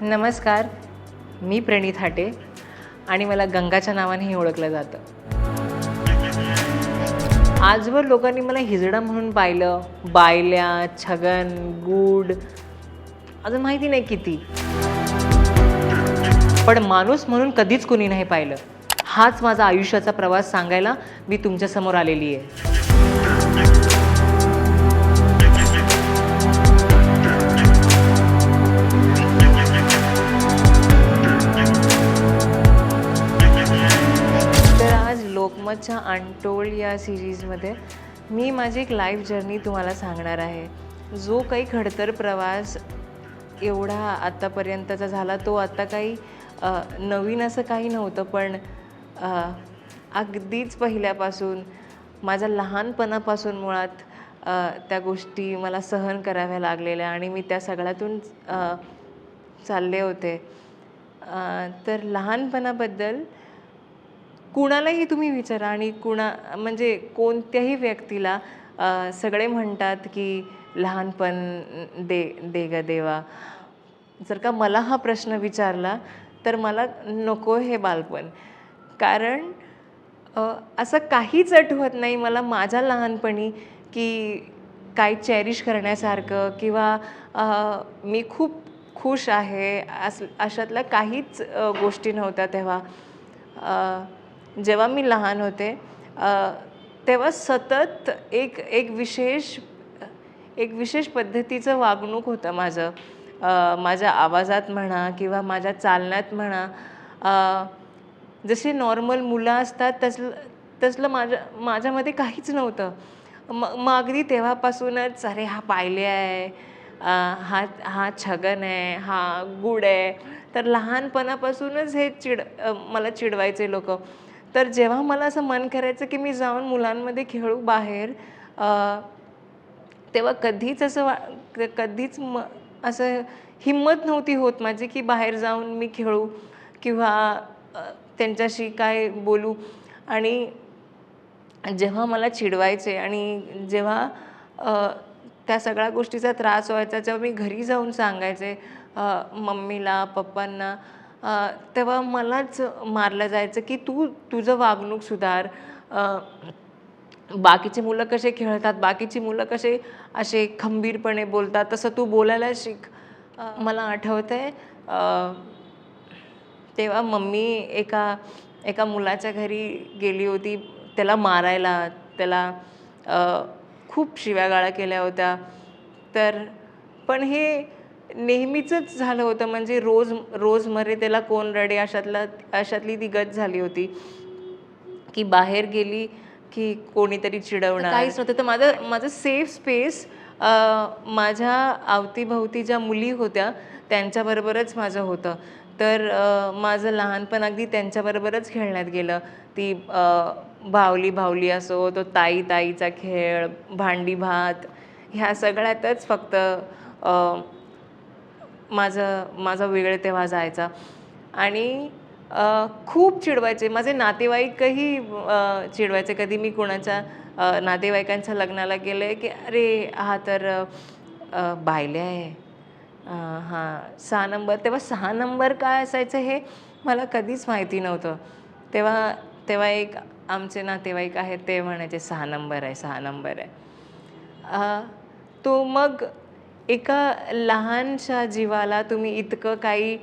नमस्कार, मी प्रणीत हाटे आणि मला गंगाच्या नावानेही ओळखलं जातं. आजवर लोकांनी मला हिजडा म्हणून पाहिलं, बायल्या, छगन, गूढ, अजून माहिती नाही किती. पण माणूस म्हणून कधीच कुणी नाही पाहिलं. हाच माझा आयुष्याचा प्रवास सांगायला मी तुमच्यासमोर आलेली आहे. तर आज लोकमतच्या अनटोल्ड या सिरीजमध्ये मी माझी एक लाईफ जर्नी तुम्हाला सांगणार आहे. जो काही खडतर प्रवास एवढा आत्तापर्यंतचा झाला तो आत्ता काही नवीन असं काही नव्हतं, पण अगदीच पहिल्यापासून माझ्या लहानपणापासून मुळात त्या गोष्टी मला सहन कराव्या लागलेल्या आणि मी त्या सगळ्यातून चालले होते. तर लहानपणाबद्दल कुणालाही तुम्ही विचारा आणि म्हणजे कोणत्याही व्यक्तीला सगळे म्हणतात की लहानपण दे दे ग देवा. जर का मला हा प्रश्न विचारला तर मला नको हे बालपण. कारण असं काहीच आठवत नाही मला माझ्या लहानपणी की काही चेरिश करण्यासारखं किंवा मी खूप खुश आहे अशातल्या काहीच गोष्टी नव्हत्या तेव्हा. जेव्हा मी लहान होते तेव्हा सतत एक एक विशेष पद्धतीचं वागणूक होतं माझं. माझ्या आवाजात म्हणा किंवा माझ्या चालण्यात म्हणा. जसे नॉर्मल मुलं असतात तसलं माझ्यामध्ये काहीच नव्हतं. मग अगदी तेव्हापासूनच अरे हा पायले आहे, हा छगन आहे, हा गुड आहे. तर लहानपणापासूनच हे मला चिडवायचे लोक. तर जेव्हा मला असं मन करायचं की मी जाऊन मुलांमध्ये खेळू बाहेर, तेव्हा कधीच असं हिम्मत नव्हती होत माझी की बाहेर जाऊन मी खेळू किंवा त्यांच्याशी काय बोलू. आणि जेव्हा मला चिडवायचे आणि जेव्हा त्या सगळ्या गोष्टीचा त्रास व्हायचा, जेव्हा मी घरी जाऊन सांगायचे मम्मीला, पप्पांना, तेव्हा मलाच मारलं जायचं की तुझं वागणूक सुधार. बाकीचे मुलं कसे खेळतात, बाकीची मुलं कसे असे खंबीरपणे बोलतात, तसं तू बोलायला शिक. मला आठवतंय तेव्हा मम्मी एका मुलाच्या घरी गेली होती त्याला मारायला. त्याला खूप शिव्यागाळा केल्या होत्या. तर पण हे नेहमीचंच झालं होतं. म्हणजे रोज मरे त्याला कोण रडे अशातली ती गत झाली होती की बाहेर गेली की कोणीतरी चिडवणार. काहीच नव्हतं. तर माझं सेफ स्पेस माझ्या अवतीभवती ज्या मुली होत्या त्यांच्याबरोबरच माझं होतं. तर माझं लहानपण अगदी त्यांच्याबरोबरच खेळण्यात गेलं. ती बाहुली असो, तो ताईचा खेळ, भांडी भात, ह्या सगळ्यातच फक्त माझा वेळ तेव्हा जायचा. आणि खूप चिडवायचे माझे नातेवाईकही. चिडवायचे कधी मी कोणाच्या नातेवाईकांच्या लग्नाला गेले की अरे हा तर बायले आहे, हां 6 नंबर. तेव्हा 6 नंबर काय असायचं हे मला कधीच माहिती नव्हतं. तेव्हा एक आमचे नातेवाईक आहेत ते म्हणायचे 6 नंबर आहे, 6 नंबर आहे. तो मग एका लहानशा जीवाला तुम्ही इतकं काही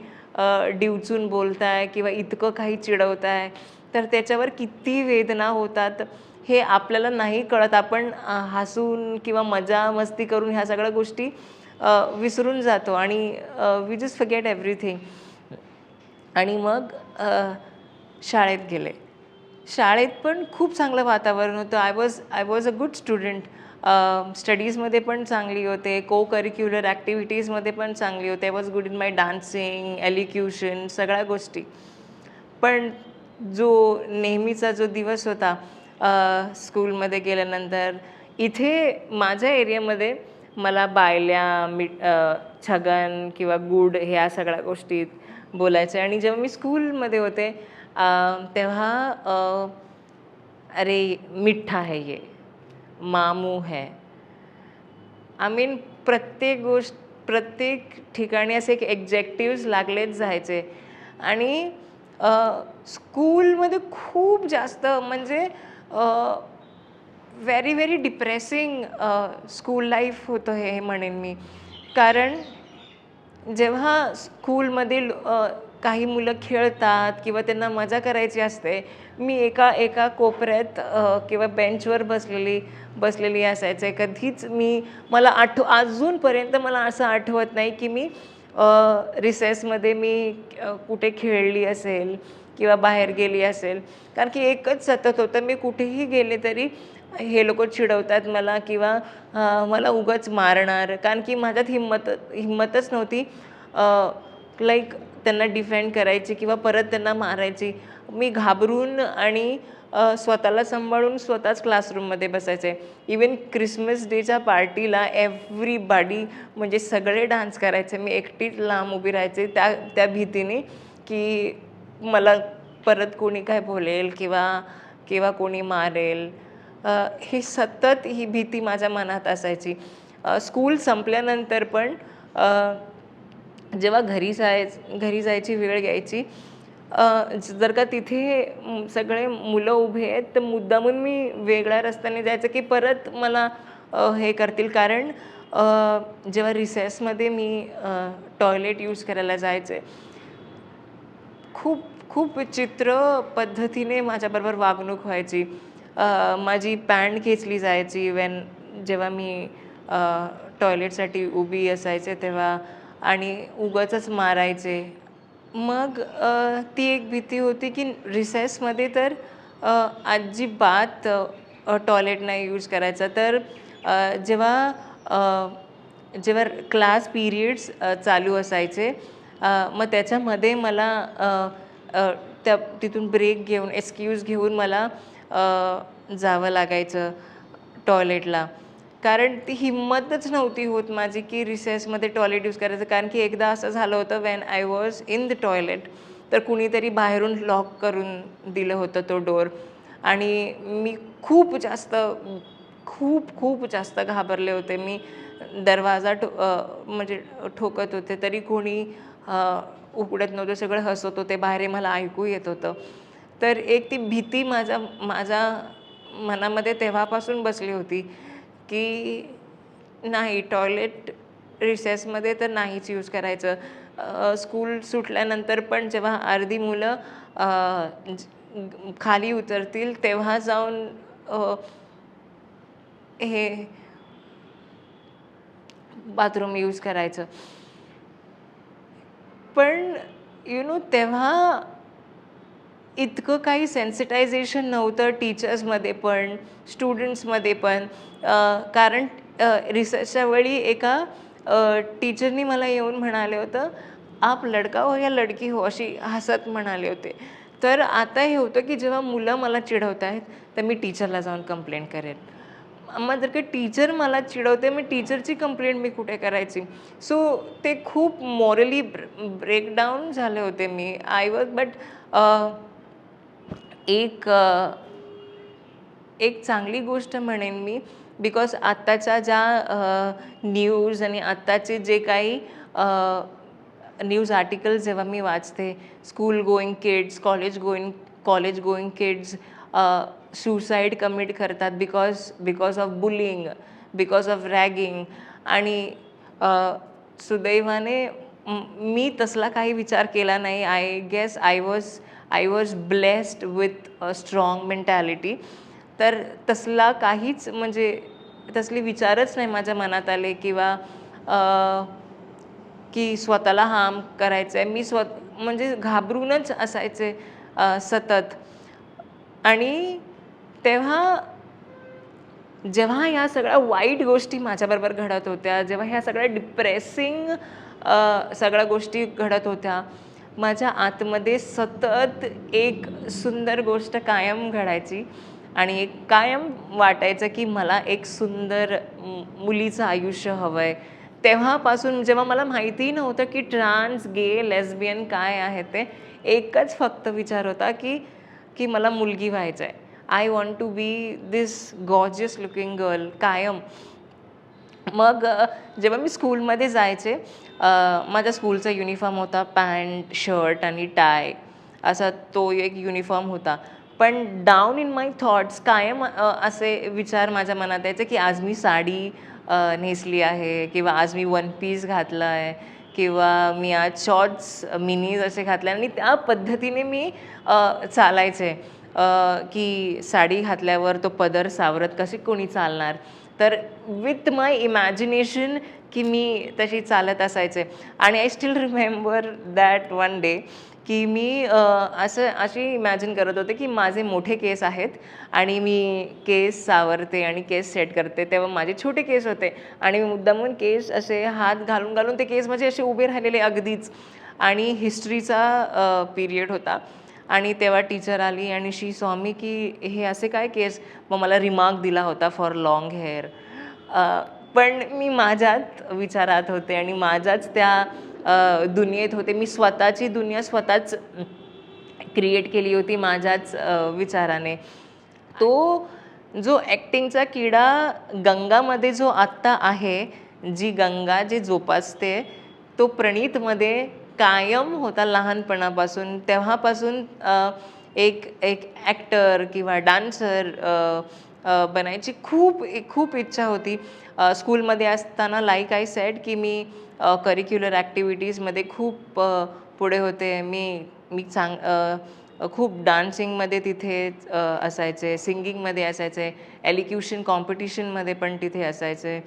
डिवचून बोलताय किंवा इतकं काही चिडवताय तर त्याच्यावर किती वेदना होतात हे आपल्याला नाही कळत. आपण हसून किंवा मजा मस्ती करून ह्या सगळ्या गोष्टी विसरून जातो आणि वी जस्ट फॉरगेट एव्हरीथिंग. आणि मग शाळेत गेले. शाळेत पण खूप चांगलं वातावरण होतं. I was a good student. स्टडीजमध्ये पण चांगली होते, को करिक्युलर ॲक्टिव्हिटीजमध्ये पण चांगली होते. I was good in my dancing, elocution, सगळ्या गोष्टी. पण नेहमीचा जो दिवस होता स्कूलमध्ये गेल्यानंतर, इथे माझ्या एरियामध्ये मला बायल्या, छगन किंवा गुड ह्या सगळ्या गोष्टी बोलायच्या. आणि जेव्हा मी स्कूलमध्ये होते तेव्हा अरे मिठ्ठा है ये, मामू है. आय मीन प्रत्येक ठिकाणी असे एक एक्झेक्टिव्हज लागलेच जायचे. आणि स्कूलमध्ये खूप जास्त म्हणजे very very depressing school life होतं हे म्हणेन मी. कारण जेव्हा स्कूलमधील काही मुलं खेळतात किंवा त्यांना मजा करायची असते, मी एका एका कोपऱ्यात किंवा बेंचवर बसलेली असायचे. कधीच मला अजूनपर्यंत मला असं आठवत नाही की मी रिसेसमध्ये कुठे खेळली असेल किंवा बाहेर गेली असेल. कारण की एकच सतत होतं, मी कुठेही गेले तरी हे लोकं चिडवतात मला किंवा मला उगाच मारणार. कारण की माझ्यात हिम्मतच नव्हती लाईक त्यांना डिफेंड करायची किंवा परत त्यांना मारायची. मी घाबरून आणि स्वतःला सांभाळून स्वतःच क्लासरूममध्ये बसायचे. इवन क्रिसमस डेच्या पार्टीला एव्हरीबॉडी म्हणजे सगळे डान्स करायचे. मी एकटीच लांब उभी राहायचे त्या त्या भीतीने की मला परत कोणी काय बोलेल किंवा कोणी मारेल. ही सतत ही भीती माझ्या मनात असायची. स्कूल संपल्यानंतर पण जेव्हा घरी जायची वेळ यायची, जर का तिथे सगळे मुलं उभे आहेत तर मुद्दामून मी वेगळ्या रस्त्याने जायचं की परत मला हे करतील. कारण जेव्हा रिसेसमध्ये मी टॉयलेट यूज करायला जायचे, खूप खूप विचित्र पद्धतीने माझ्याबरोबर वागणूक व्हायची. माझी पॅन्ट खेचली जायची जेव्हा मी टॉयलेटसाठी उभी असायचे तेव्हा, आणि उगाचच मारायचे. मग ती एक भीती होती की रिसेसमध्ये तर अजिबात टॉयलेट नाही यूज करायचं. तर जेव्हा क्लास पिरियड्स चालू असायचे, मग त्याच्यामध्ये मला तिथून ब्रेक घेऊन एक्सक्यूज घेऊन मला जावं लागायचं टॉयलेटला. कारण ती हिम्मतच नव्हती होत माझी की रिसेसमध्ये टॉयलेट यूज करायचं. कारण की एकदा असं झालं होतं when I was in the toilet, तर कुणीतरी बाहेरून लॉक करून दिलं होतं तो डोर, आणि मी खूप जास्त घाबरले होते. मी दरवाजा म्हणजे ठोकत होते तरी कोणी उघडत नव्हतं, सगळं हसत होते बाहेर, मला ऐकू येत होतं. तर एक ती भीती माझ्या मनामध्ये तेव्हापासून बसली होती की नाही, टॉयलेट रिसेसमध्ये तर नाहीच यूज करायचं. स्कूल सुटल्यानंतर पण जेव्हा अर्धी मुलं खाली उतरतील तेव्हा जाऊन हे बाथरूम यूज करायचं. पण तेव्हा इतकं काही सेन्सिटायझेशन नव्हतं टीचर्समध्ये पण, स्टुडंट्समध्ये पण. कारण रिसर्चच्या वेळी एका टीचरनी मला येऊन म्हणाले होतं, आप लडका हो या लडकी हो, अशी हसत म्हणाले होते. तर आता हे होतं की जेव्हा मुलं मला चिडवत आहेत तर मी टीचरला जाऊन कंप्लेंट करेन. मग जर का टीचर मला चिडवते, मी टीचरची कंप्लेंट मी कुठे करायची? सो ते खूप मॉरली ब्रेकडाऊन झाले होते मी. एक चांगली गोष्ट म्हणेन मी, बिकॉज आत्ताच्या ज्या न्यूज आणि आत्ताचे जे काही न्यूज आर्टिकल्स जेव्हा मी वाचते, school going kids, college going kids suicide commit करतात because of bullying, because of ragging. आणि सुदैवाने मी तसला काही विचार केला नाही. I guess I was blessed with a strong mentality. तर तसला काहीच म्हणजे तसले विचारच नाही माझ्या मनात आले किंवा की स्वतःला हार्म करायचं आहे. मी म्हणजे घाबरूनच असायचे सतत. आणि जेव्हा ह्या सगळ्या वाईट गोष्टी माझ्याबरोबर घडत होत्या, जेव्हा ह्या सगळ्या डिप्रेसिंग सगळ्या गोष्टी घडत होत्या, माझ्या आतमध्ये सतत एक सुंदर गोष्ट कायम घडायची आणि एक कायम वाटायचं की मला एक सुंदर मुलीचं आयुष्य हवं आहे. तेव्हापासून जेव्हा मला माहितीही नव्हतं की ट्रान्स, गे, लेस्बियन काय आहे ते, एकच फक्त विचार होता की मला मुलगी व्हायचं आहे. I want to be this gorgeous looking girl. कायम मग जेव्हा मी स्कूलमध्ये जायचे, माझ्या स्कूलचा युनिफॉर्म होता पॅन्ट, शर्ट आणि टाय असा तो एक युनिफॉर्म होता. पण डाऊन इन माय थॉट्स कायम असे विचार माझ्या मनात यायचे, की आज मी साडी नेसली आहे किंवा आज मी वन पीस घातला आहे किंवा मी आज शॉर्ट्स मिनीज असे घातले आणि त्या पद्धतीने मी चालायचे. की साडी घातल्यावर तो पदर सावरत कसे कोणी चालणार? तर विथ माय इमॅजिनेशन की मी तशी चालत असायचे आणि I still remember that one day की मी अशी इमॅजिन करत होते की माझे मोठे केस आहेत आणि मी केस सावरते आणि केस सेट करते. तेव्हा माझे छोटे केस होते आणि मी मुद्दामून केस असे हात घालून घालून ते केस माझे असे उभे राहिलेले अगदीच. आणि हिस्ट्रीचा पिरियड होता आणि तेव्हा टीचर आली आणि शी सॉ मी की हे असे काय केस. मग मला रिमार्क दिला होता फॉर लाँग हेअर. पण मी माझ्याच विचारात होते आणि माझ्याच त्या दुनियेत होते. मी स्वतःची दुनिया स्वतःच क्रिएट केली होती माझ्याच विचाराने. तो जो ॲक्टिंगचा किडा गंगामध्ये जो आत्ता आहे, जी गंगा जे जोपासते, तो प्रणीतमध्ये कायम होता लहानपणापासून. तेव्हापासून एक एक ॲक्टर किंवा डान्सर बनायची खूप खूप इच्छा होती. स्कूलमध्ये असताना लाईक आय सेड की मी करिक्युलर ॲक्टिव्हिटीजमध्ये खूप पुढे होते. मी खूप डान्सिंगमध्ये तिथे असायचे, सिंगिंगमध्ये असायचे, एलिक्युशन कॉम्पिटिशनमध्ये पण तिथे असायचे,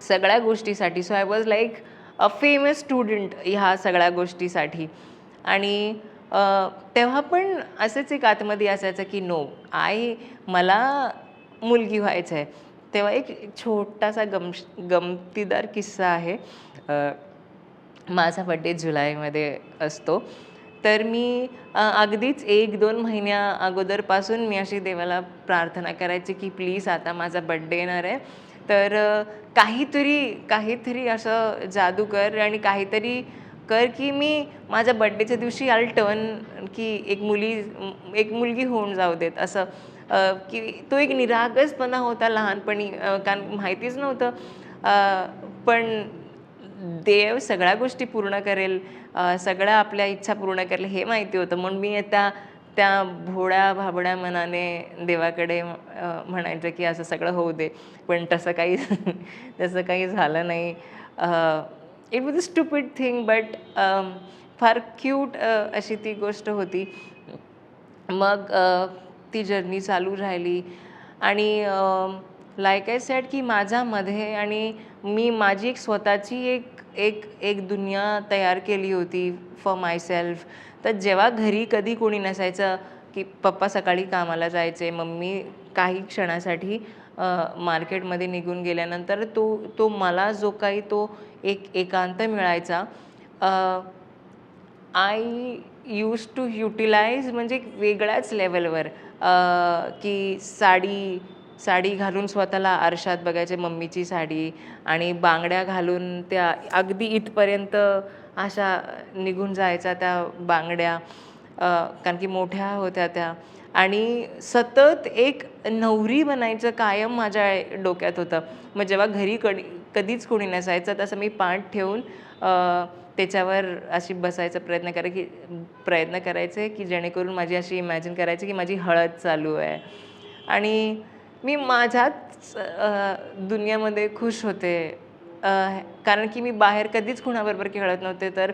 सगळ्या गोष्टीसाठी. So I was like a famous student ह्या सगळ्या गोष्टीसाठी. आणि तेव्हा पण असंच एक आतमध्ये असायचं की नो मला मुलगी व्हायचं आहे. तेव्हा एक छोटासा गमतीदार किस्सा आहे. माझा बड्डे जुलैमध्ये असतो. तर मी अगदीच 1-2 महिन्या अगोदरपासून मी अशी देवाला प्रार्थना करायची की प्लीज आता माझा बड्डे येणार आहे. तर काहीतरी असं जादू कर आणि काहीतरी कर की मी माझ्या बड्डेच्या दिवशी आल टर्न की एक मुलगी होऊन जाऊ देत असं. की तो एक निरागसपणा होता लहानपणी, कारण माहितीच नव्हतं. पण देव सगळ्या गोष्टी पूर्ण करेल, सगळ्या आपल्या इच्छा पूर्ण करेल हे माहिती होतं. म्हणून मी त्या भोळ्या भाबड्या मनाने देवाकडे म्हणायचं की असं सगळं होऊ दे. पण तसं काही तसं काही झालं नाही. It was a stupid thing but फार क्यूट अशी ती गोष्ट होती. मग ती जर्नी चालू राहिली आणि लाईक आय सेड की माझ्यामध्ये आणि मी माझी एक स्वतःची एक दुनिया तयार केली होती फॉर माय सेल्फ. तर जेव्हा घरी कधी कोणी नसायचं की पप्पा सकाळी कामाला जायचे, मम्मी काही क्षणासाठी मार्केटमध्ये निघून गेल्यानंतर तो मला जो काही तो एकांत मिळायचा, आय यूज टू युटिलाइज म्हणजे एक वेगळ्याच लेवलवर, की साडी घालून स्वतःला आरशात बघायचे, मम्मीची साडी आणि बांगड्या घालून त्या अगदी इथपर्यंत अशा निघून जायच्या त्या बांगड्या, कारण की मोठ्या होत्या त्या. आणि सतत एक नवरी बनायचं कायम माझ्या डोक्यात होतं. मग जेव्हा घरी कधीच कोणी नसायचं तसं मी पाठ ठेवून त्याच्यावर अशी बसायचा प्रयत्न करायचे की जेणेकरून माझी अशी इमॅजिन करायची की माझी हळद चालू आहे आणि मी माझ्याच दुनियामध्ये खुश होते. कारण की मी बाहेर कधीच कुणाबरोबर खेळत नव्हते. तर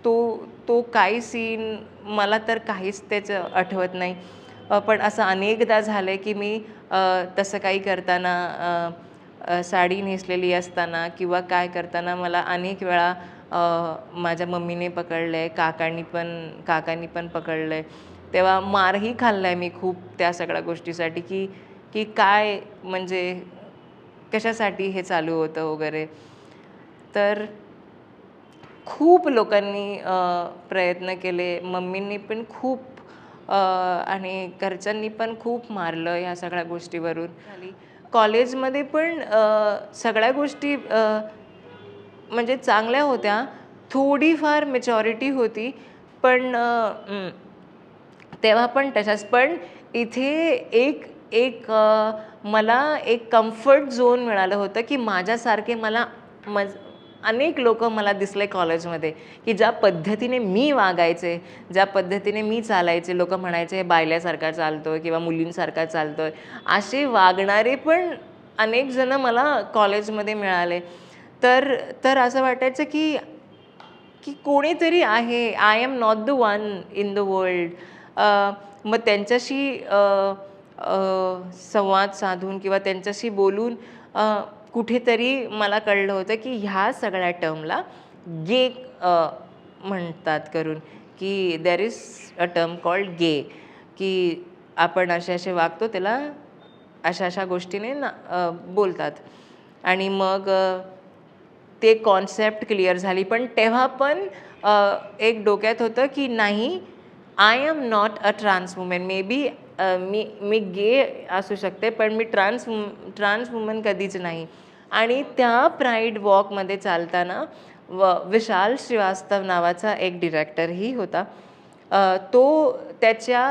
तो काही सीन मला तर काहीच त्याचं आठवत नाही. पण असं अनेकदा झालं आहे की मी तसं काही करताना, साडी नेसलेली असताना किंवा काय करताना मला अनेक वेळा माझ्या मम्मीने पकडलं आहे, काकांनी पण पकडलं आहे. तेव्हा मारही खाल्ला आहे मी खूप त्या सगळ्या गोष्टीसाठी की काय म्हणजे कशासाठी हे चालू होतं वगैरे. तर खूप लोकांनी प्रयत्न केले, मम्मींनी पण खूप आणि घरच्यांनी पण खूप मारलं ह्या सगळ्या गोष्टीवरून. कॉलेजमध्ये पण सगळ्या गोष्टी म्हणजे चांगल्या होत्या. थोडीफार मॅच्युरिटी होती. पण तेव्हा पण तशाच. पण इथे एक मला एक कम्फर्ट झोन मिळालं होतं की माझ्यासारखे अनेक लोक मला दिसले कॉलेजमध्ये की ज्या पद्धतीने मी वागायचे, ज्या पद्धतीने मी चालायचे, लोक म्हणायचे हे बायल्यासारखा चालतोय किंवा मुलींसारखा चालतोय, असे वागणारे पण अनेक जण मला कॉलेजमध्ये मिळाले. तर तर असं वाटायचं की की कोणीतरी आहे, I am not the one in the world. मग त्यांच्याशी संवाद साधून किंवा त्यांच्याशी बोलून कुठेतरी मला कळलं होतं की ह्या सगळ्या टर्मला गे म्हणतात करून, की there is a term called gay, की आपण असे असे वागतो त्याला अशा अशा गोष्टीने बोलतात. आणि मग ते कॉन्सेप्ट क्लिअर झाली. पण तेव्हा पण एक डोक्यात होतं की नाही, I am not a trans women. May be मी गे असू शकते, पण मी ट्रान्स वुमन कधीच नाही. आणि त्या प्राईड वॉकमध्ये चालताना विशाल श्रीवास्तव नावाचा एक डिरेक्टरही होता. तो त्याच्या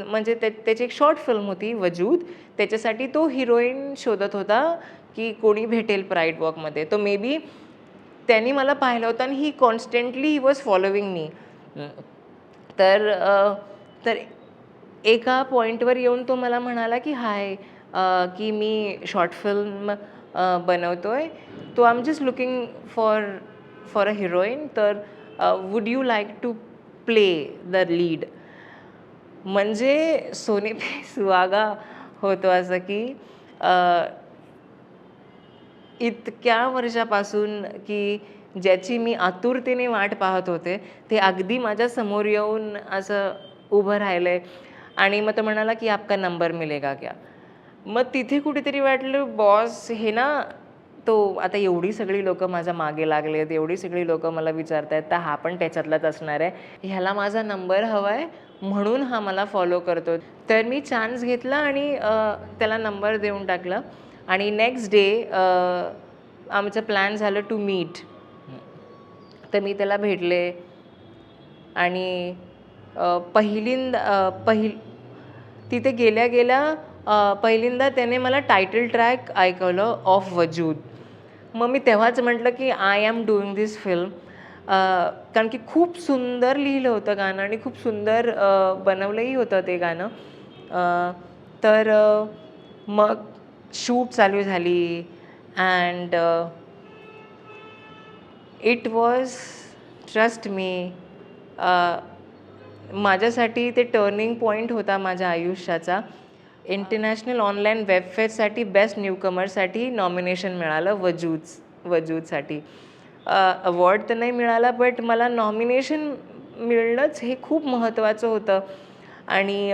म्हणजे त्याची एक शॉर्ट फिल्म होती वजूद, त्याच्यासाठी तो हिरोईन शोधत होता की कोणी भेटेल प्राईड वॉकमध्ये. तो मे बी त्यांनी मला पाहिलं होतं आणि ही कॉन्स्टंटली ही वॉज फॉलोविंग मी. तर तर एका पॉईंटवर येऊन तो मला म्हणाला की हाय, की मी शॉर्ट फिल्म बनवतोय, तो I am just looking for a heroine, तर would you like to play the lead. म्हणजे सोने पे सुहागा होतो असं की इतक्या वर्षापासून की ज्याची मी आतुरतेने वाट पाहत होते, ते अगदी माझ्या समोर येऊन असं उभं राहिलंय. आणि मग तो म्हणाला की आपका नंबर मिलेगा क्या. मग तिथे कुठेतरी वाटलं बॉस हे ना, तो आता एवढी सगळी लोक माझ्या मागे लागलेत, एवढी सगळी लोक मला विचारतायत, तर हा पण त्याच्यातलाच असणार आहे, ह्याला माझा नंबर हवाय म्हणून हा मला फॉलो करतो. तर मी चान्स घेतला आणि त्याला नंबर देऊन टाकला. आणि नेक्स्ट डे आमचं प्लॅन झालं टू मीट. तर मी त्याला भेटले आणि तिथे गेल्या गेल्या पहिल्यांदा त्याने मला टायटल ट्रॅक ऐकवलं ऑफ वजूद. मग मी तेव्हाच म्हटलं की I am doing this film. कारण की खूप सुंदर लिहिलं होतं गाणं आणि खूप सुंदर बनवलंही होतं ते गाणं. तर मग शूट चालू झाली and it was, trust me, माझ्यासाठी ते टर्निंग पॉईंट होता माझ्या आयुष्याचा. इंटरनॅशनल ऑनलाईन वेबफेअरसाठी बेस्ट न्यूकमरसाठी नॉमिनेशन मिळालं वजूदसाठी. अवॉर्ड तर नाही मिळाला, बट मला नॉमिनेशन मिळणंच हे खूप महत्त्वाचं होतं. आणि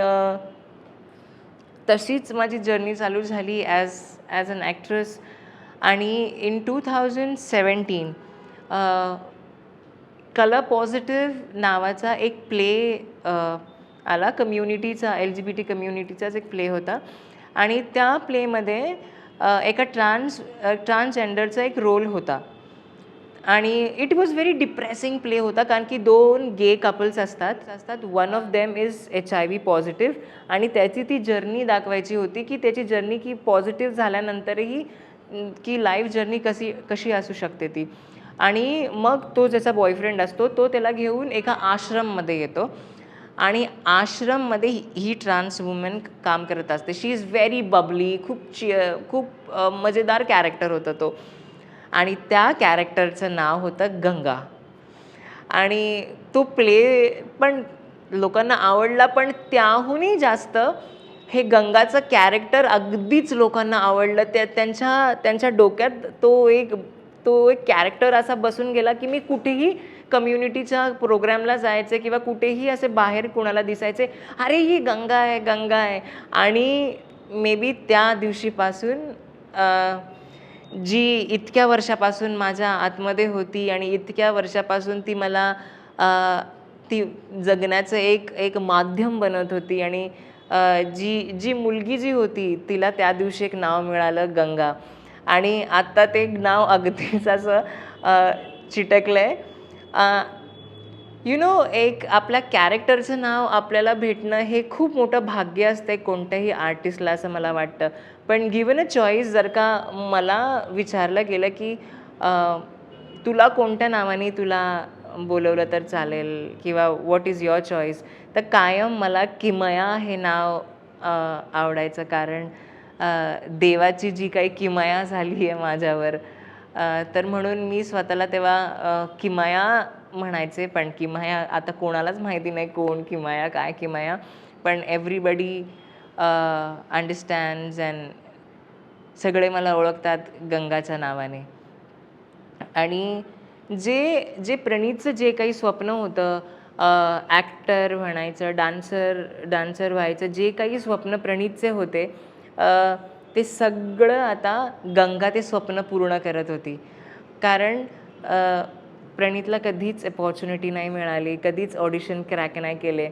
तशीच माझी जर्नी चालू झाली ॲज अन ॲक्ट्रेस. आणि इन 2017 कलर पॉझिटिव्ह नावाचा एक प्ले आला, कम्युनिटीचा, LGBT कम्युनिटीचाच एक प्ले होता. आणि त्या प्लेमध्ये एका ट्रान्सजेंडरचा एक रोल होता. आणि it was very depressing play होता, कारण की 2 गे कपल्स असतात. One of them is HIV positive आणि त्याची ती जर्नी दाखवायची होती की त्याची जर्नी की पॉझिटिव्ह झाल्यानंतरही की लाईफ जर्नी कशी असू शकते ती. आणि मग तो ज्याचा बॉयफ्रेंड असतो तो त्याला घेऊन एका आश्रममध्ये येतो आणि आश्रममध्ये ही ट्रान्स वुमन काम करत असते. शी इज व्हेरी बबली, खूप मजेदार कॅरेक्टर होता तो. आणि त्या कॅरेक्टरचं नाव होतं गंगा. आणि तो प्ले पण लोकांना आवडला, पण त्याहूनही जास्त हे गंगाचं कॅरेक्टर अगदीच लोकांना आवडलं. त्यांच्या डोक्यात तो एक कॅरेक्टर असा बसून गेला की मी कुठेही कम्युनिटीच्या प्रोग्रामला जायचे किंवा कुठेही असे बाहेर कुणाला दिसायचे, अरे ही गंगा आहे, गंगा आहे. आणि मे बी त्या दिवशीपासून जी इतक्या वर्षापासून माझ्या आतमध्ये होती आणि इतक्या वर्षापासून ती मला ती जगण्याचं एक माध्यम बनत होती. आणि जी मुलगी जी होती तिला त्या दिवशी एक नाव मिळालं गंगा. आणि आत्ता ते नाव अगदीच असं चिटकलं आहे. एक आपल्या कॅरेक्टरचं नाव आपल्याला भेटणं हे खूप मोठं भाग्य असतं कोणत्याही आर्टिस्टला असं मला वाटतं. पण गिव्हन अ चॉईस जर का मला विचारलं गेलं, की तुला कोणत्या नावाने तुला बोलवलं तर चालेल किंवा व्हॉट इज युअर चॉईस? तर कायम मला किमया हे नाव आवडायचं. कारण देवाची जी काही किमया झाली आहे माझ्यावर, तर म्हणून मी स्वतःला तेव्हा किमया म्हणायचे. पण किमया आता कोणालाच माहिती नाही कोण किमया, काय किमया. पण एव्हरीबडी अंडरस्टँड्स अँड सगळे मला ओळखतात गंगाच्या नावाने. आणि जे जे प्रणीतचं जे काही स्वप्न होतं, ॲक्टर म्हणायचं, डान्सर डान्सर व्हायचं, जे काही स्वप्न प्रणीतचे होते, अ, ते सगळं आता गंगा ते स्वप्न पूर्ण करत होती. कारण प्रणीतला कधीच अपॉर्च्युनिटी नाही मिळाली, कधीच ऑडिशन क्रॅक नाही केले.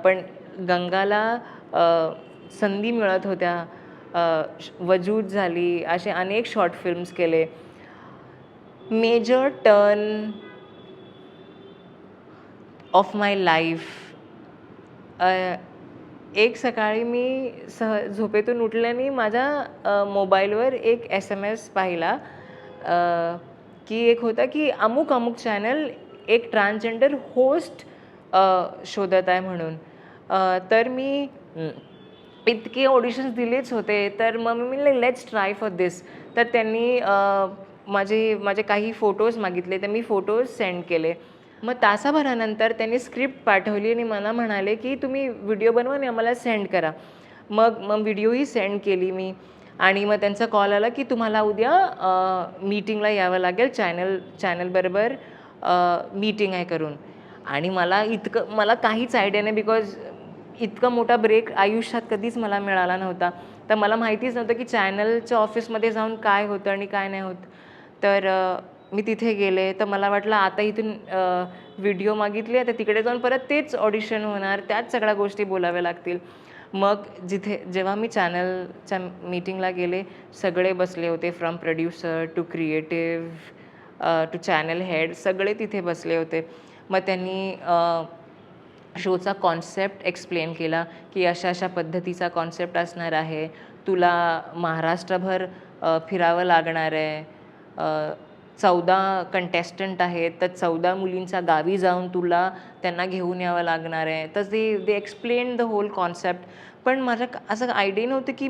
पण गंगाला अ, संधी मिळत होत्या. वजूद झाली, असे अनेक शॉर्ट फिल्म्स केले. मेजर टर्न ऑफ माय लाईफ. एक सकाळी मी झोपेतून उठल्याने माझ्या मोबाईलवर एक SMS पाहिला, की एक होता की अमुक अमुक चॅनल एक ट्रान्सजेंडर होस्ट शोधत आहे म्हणून. तर मी इतके ऑडिशन्स दिलेच होते. तर मग मी म्हणले लेट्स ट्राय फॉर दिस. तर त्यांनी माझे काही फोटोज मागितले, तर मी फोटोज सेंड केले. मग तासाभरानंतर त्यांनी स्क्रिप्ट पाठवली आणि मला म्हणाले, की तुम्ही व्हिडिओ बनवा आणि आम्हाला सेंड करा. मग मग व्हिडिओही सेंड केली मी. आणि मग त्यांचा कॉल आला, की तुम्हाला उद्या मीटिंगला यावं लागेल, चॅनलबरोबर मीटिंग आहे करून. आणि मला काहीच आयडिया नाही, बिकॉज इतका मोठा ब्रेक आयुष्यात कधीच मला मिळाला नव्हता. तर मला माहितीच नव्हतं, की चॅनलच्या ऑफिसमध्ये जाऊन काय होतं आणि काय नाही होत. तर मी तिथे गेले. तर मला वाटलं आता इथून व्हिडिओ मागितली, तर तिकडे जाऊन परत तेच ऑडिशन होणार, त्याच सगळ्या गोष्टी बोलाव्या लागतील. मग जेव्हा मी चॅनलच्या मीटिंगला गेले, सगळे बसले होते, from producer to creative to channel head, सगळे तिथे बसले होते. मग त्यांनी शोचा कॉन्सेप्ट एक्सप्लेन केला, की अशा-अशा पद्धतीचा कॉन्सेप्ट असणार आहे. तुला महाराष्ट्रभर फिरावं लागणार आहे. 14 कंटेस्टंट आहेत, तर 14 मुलींच्या गावी जाऊन तुला त्यांना घेऊन यावं लागणार आहे. तर they explain the whole concept. पण माझ्या असं आयडिया नव्हतं, की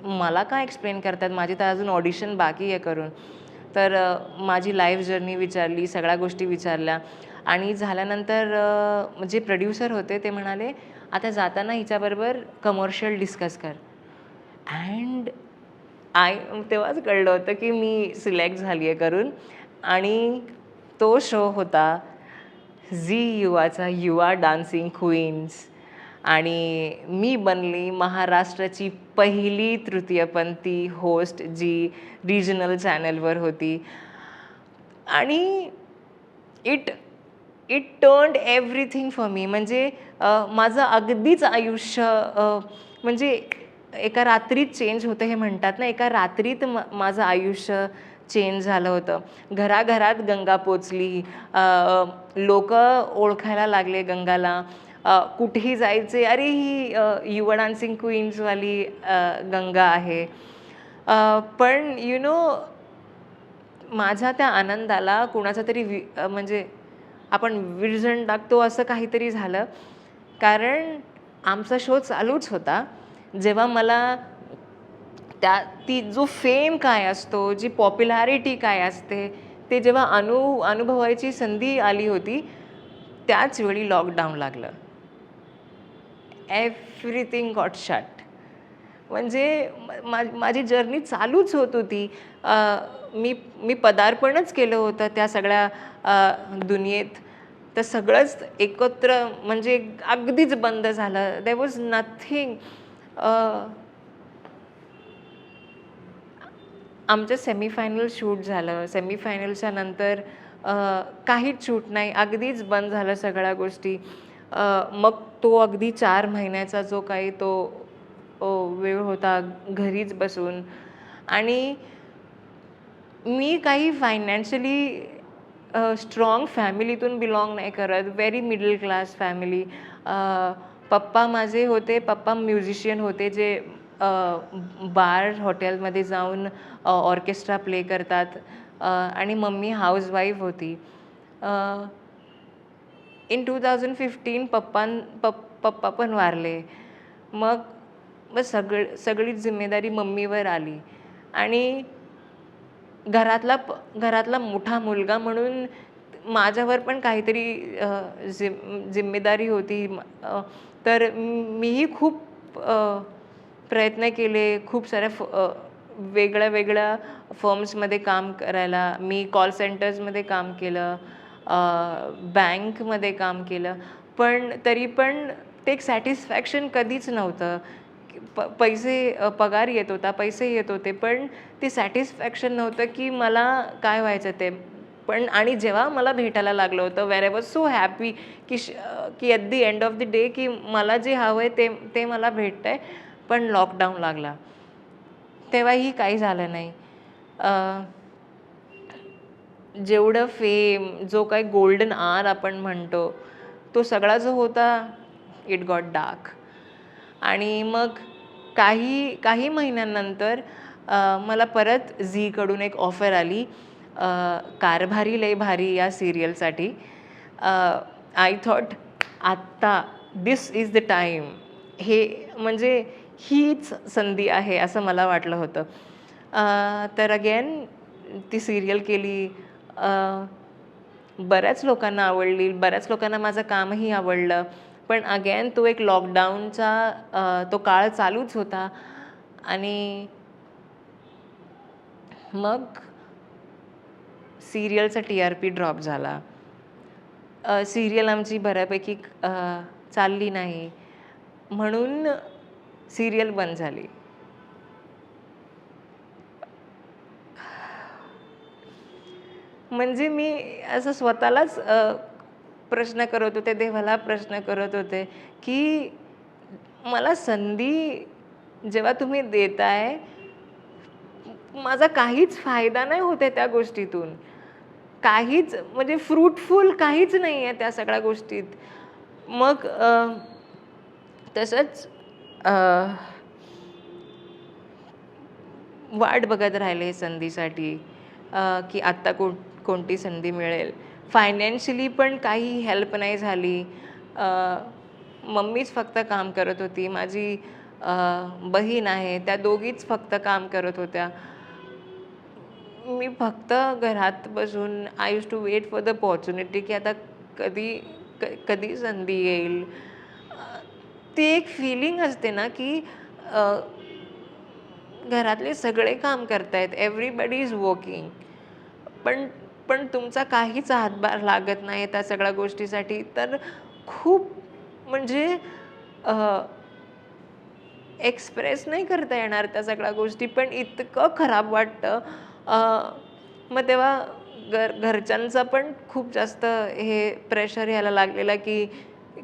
मला काय एक्सप्लेन करतात, माझी तर अजून ऑडिशन बाकी आहे करून. तर माझी लाईफ जर्नी विचारली, सगळ्या गोष्टी विचारल्या. आणि झाल्यानंतर जे प्रोड्युसर होते ते म्हणाले, "आता जाताना हिच्याबरोबर कमर्शियल डिस्कस कर." अँड तेव्हाच कळलं होतं, की मी सिलेक्ट झाली आहे करून. आणि तो शो होता झी युवाचा युवा डान्सिंग क्वीन्स. आणि मी बनली महाराष्ट्राची पहिली तृतीयपंथी होस्ट, जी रिजनल चॅनलवर होती. आणि it it turned everything for me. म्हणजे माझं अगदीच आयुष्य म्हणजे एका रात्रीत चेंज होतं हे म्हणतात ना, एका रात्रीत माझं आयुष्य चेंज झालं होतं. घराघरात गंगा पोचली. लोकं ओळखायला लागले गंगाला. कुठेही जायचे, "अरे, ही युवा डान्सिंग क्वीन्सवाली गंगा आहे." पण माझ्या त्या आनंदाला कुणाचा तरी म्हणजे आपण विरजण टाकतो असं काहीतरी झालं. कारण आमचा शो चालूच होता. जेव्हा मला ती जो फेम काय असतो, जी पॉप्युलॅरिटी काय असते, ते जेव्हा अनुभवायची संधी आली होती, त्याच वेळी लॉकडाऊन लागलं. Everything got shut. म्हणजे माझी जर्नी चालूच होत होती. मी मी पदार्पणच केलं होतं त्या सगळ्या दुनियेत. तर सगळंच एकत्र म्हणजे अगदीच बंद झालं. There was nothing. आमचं सेमीफायनल शूट झालं. सेमीफायनलच्या नंतर काहीच शूट नाही. अगदीच बंद झालं सगळ्या गोष्टी. मग तो अगदी 4 महिन्याचा जो काही तो वेळ होता घरीच बसून. आणि मी काही फायनान्शियली स्ट्रॉंग फॅमिलीतून बिलॉंग नाही करत, व्हेरी मिडल क्लास फॅमिली. पप्पा माझे होते, पप्पा म्युझिशियन होते जे बार हॉटेलमध्ये जाऊन ऑर्केस्ट्रा प्ले करतात. आणि मम्मी हाऊसवाईफ होती. इन 2015 पप्पा पण वारले. मग मग सगळीच जिम्मेदारी मम्मीवर आली. आणि घरातला मोठा मुलगा म्हणून माझ्यावर पण काहीतरी जिम्मेदारी होती. तर मीही खूप प्रयत्न केले, खूप साऱ्या वेगळ्या वेगळ्या फर्म्समध्ये काम करायला. मी कॉल सेंटर्समध्ये काम केलं, बँकमध्ये काम केलं, पण तरी पण ते एक सॅटिस्फॅक्शन कधीच नव्हतं. पैसे पगार येत होता, पैसे येत होते, पण ते सॅटिस्फॅक्शन नव्हतं की मला काय व्हायचं ते. पण आणि जेव्हा मला भेटायला लागलं होतं, where I was so happy की at the end of the day की मला जे हवं आहे ते मला भेटतंय. पण लॉकडाऊन लागला, तेव्हाही काही झालं नाही. जेवढं फेम, जो काही गोल्डन आवर आपण म्हणतो, तो सगळा जो होता, इट गॉट डार्क. आणि मग काही महिन्यांनंतर मला परत झीकडून एक ऑफर आली, कारभारी लय भारी या सिरियलसाठी. आय थॉट आत्ता दिस इज द टाईम, हे म्हणजे हीच संधी आहे असं मला वाटलं होतं. तर अगेन ती सिरियल केली. बऱ्याच लोकांना आवडली, बऱ्याच लोकांना माझं कामही आवडलं. पण अगेन तो एक लॉकडाऊनचा तो काळ चालूच होता. आणि मग सिरियलचा TRP ड्रॉप झाला. सिरियल आमची बऱ्यापैकी चालली नाही, म्हणून सिरियल बंद झाली. म्हणजे मी असं स्वतःलाच प्रश्न करत होते, देवाला प्रश्न करत होते की मला संधी जेव्हा तुम्ही देताय, माझा काहीच फायदा नाही होते त्या गोष्टीतून. काहीच म्हणजे फ्रूटफुल काहीच नाही आहे त्या सगळ्या गोष्टीत. मग तसंच वाट बघत राहिले संधीसाठी, की आत्ता कोणती संधी मिळेल. फायनान्शियली पण काही हेल्प नाही झाली. मम्मीच फक्त काम करत होती, माझी बहीण आहे, त्या दोघीच फक्त काम करत होत्या. मी फक्त घरात बसून I use to wait for the opportunity की आता कधी संधी येईल. ती एक फिलिंग असते ना की घरातले सगळे काम करतायत, एव्हरीबडी इज वर्किंग, पण पण तुमचा काहीच हातभार लागत नाही त्या सगळ्या गोष्टीसाठी. तर खूप म्हणजे एक्सप्रेस नाही करता येणार त्या सगळ्या गोष्टी, पण इतकं खराब वाटतं. मग तेव्हा घरच्यांचा पण खूप जास्त हे प्रेशर यायला लागलेला की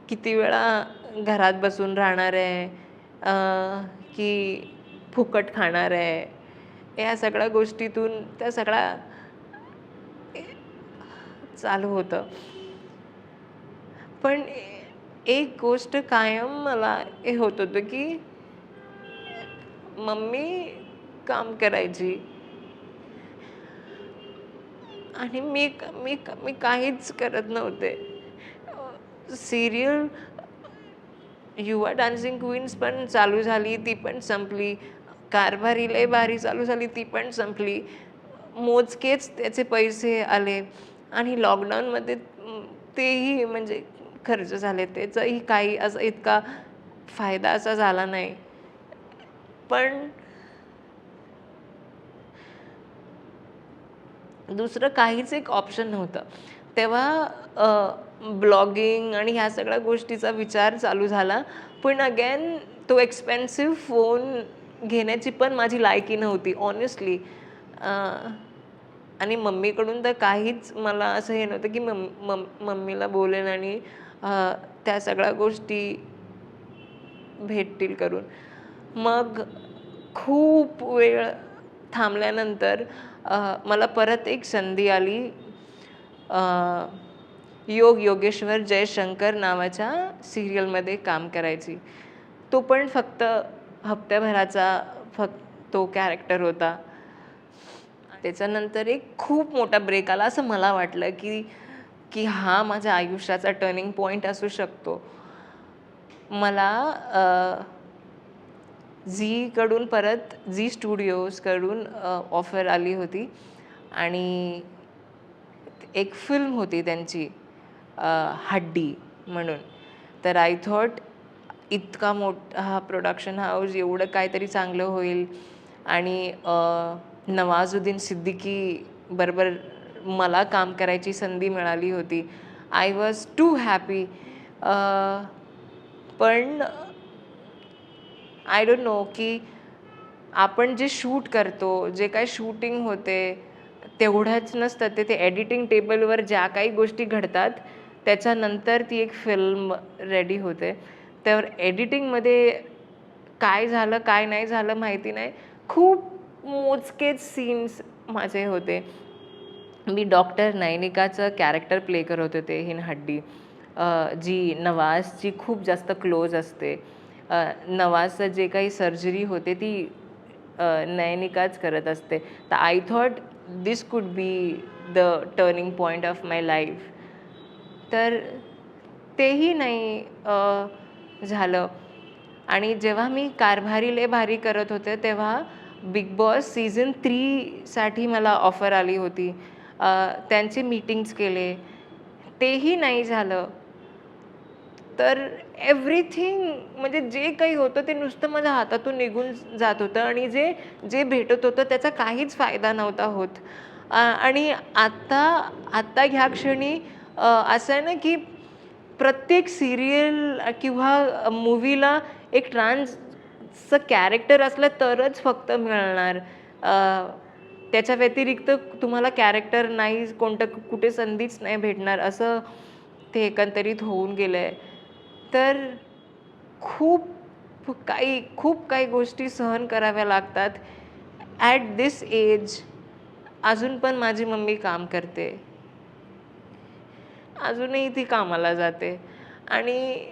किती वेळा घरात बसून राहणार आहे, की फुकट खाणार आहे. या सगळ्या गोष्टीतून त्या सगळ्या चालू होतं. पण एक गोष्ट कायम मला हे होत होतं की मम्मी काम करायची आणि मी मी मी काहीच करत नव्हते. सिरियल युवा डान्सिंग क्वीन्स पण चालू झाली, ती पण संपली. कारभारी लय भारी चालू झाली, ती पण संपली. मोजकेच त्याचे पैसे आले आणि लॉकडाऊनमध्ये तेही म्हणजे खर्च झाले. त्याचाही काही असा इतका फायदा असा झाला नाही. पण दुसरं काहीच एक ऑप्शन नव्हतं. तेव्हा ब्लॉगिंग आणि ह्या सगळ्या गोष्टीचा विचार चालू झाला. पण अगेन तो एक्सपेन्सिव्ह फोन घेण्याची पण माझी लायकी नव्हती ऑनेस्टली. आणि मम्मीकडून तर काहीच मला असं हे नव्हतं की मम्मीला बोलेन आणि त्या सगळ्या गोष्टी भेटतील करून. मग खूप वेळ थांबल्यानंतर मला परत एक संधी आली. योगेश्वर जयशंकर नावाच्या सिरियलमध्ये काम करायची. तो पण फक्त हप्त्याभराचा तो कॅरेक्टर होता. त्याच्यानंतर एक खूप मोठा ब्रेक आला असं मला वाटलं की की हा माझ्या आयुष्याचा टर्निंग पॉईंट असू शकतो. मला झीकडून परत झी स्टुडिओजकडून ऑफर आली होती आणि एक फिल्म होती त्यांची हड्डी म्हणून. तर आय थॉट इतका मोठा हा प्रोडक्शन हाऊस, एवढं काहीतरी चांगलं होईल आणि नवाजुद्दीन सिद्दीकी बरोबर मला काम करायची संधी मिळाली होती. I was too happy. पण आय डोंट नो की आपण जे शूट करतो, जे काही शूटिंग होते तेवढंच नसतं ते एडिटिंग टेबलवर ज्या काही गोष्टी घडतात त्याच्यानंतर ती एक फिल्म रेडी होते. तर एडिटिंगमध्ये काय झालं काय नाही झालं माहिती नाही. खूप मोजकेच सीन्स माझे होते. मी डॉक्टर नैनिकाचं कॅरेक्टर प्ले करत होते इन हड्डी, जी नवाजची खूप जास्त क्लोज असते. नवाजचं जे काही सर्जरी होते ती नैनिकाच करत असते. तर I thought this could be the turning point of my life. तर तेही नाही झालं. आणि जेव्हा मी कारभारी ले भारी करत होते तेव्हा बिग बॉस सीझन 3 साठी मला ऑफर आली होती. त्यांचे मीटिंग्स केले, तेही नाही झालं. तर एव्हरीथिंग म्हणजे जे काही होतं ते नुसतं माझ्या हातातून निघून जात होतं आणि जे जे भेटत होतं त्याचा काहीच फायदा नव्हता होत. आणि आत्ता ह्या क्षणी असं आहे ना की प्रत्येक सिरियल किंवा मूवीला एक ट्रान्सचं कॅरेक्टर असलं तरच फक्त मिळणार. त्याच्या व्यतिरिक्त तुम्हाला कॅरेक्टर नाही, कुठे संधीच नाही भेटणार, असं ते एकंदरीत होऊन गेलं आहे. तर खूप काही गोष्टी सहन कराव्या लागतात. ॲट दिस एज अजून पण माझी मम्मी काम करते, अजूनही ती कामाला जाते आणि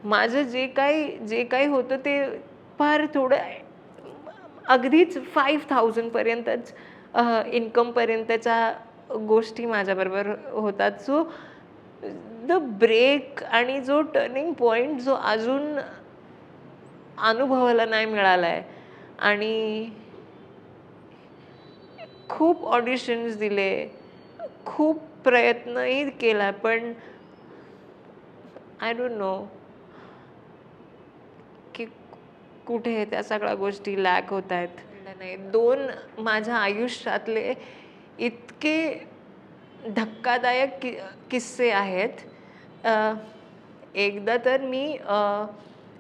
माझं जे काही होतं ते फार थोडं अगदीच 5,000 पर्यंतच इन्कमपर्यंतच्या गोष्टी माझ्याबरोबर होतात. सो द ब्रेक आणि जो टर्निंग पॉईंट जो अजून अनुभवायला नाही मिळाला आहे. आणि खूप ऑडिशन्स दिले, खूप प्रयत्नही केला, पण आय डोंट नो की कुठे त्या सगळ्या गोष्टी लॅक होत आहेत. नाही, 2 माझ्या आयुष्यातले इतके धक्कादायक किस्से आहेत. एकदा तर मी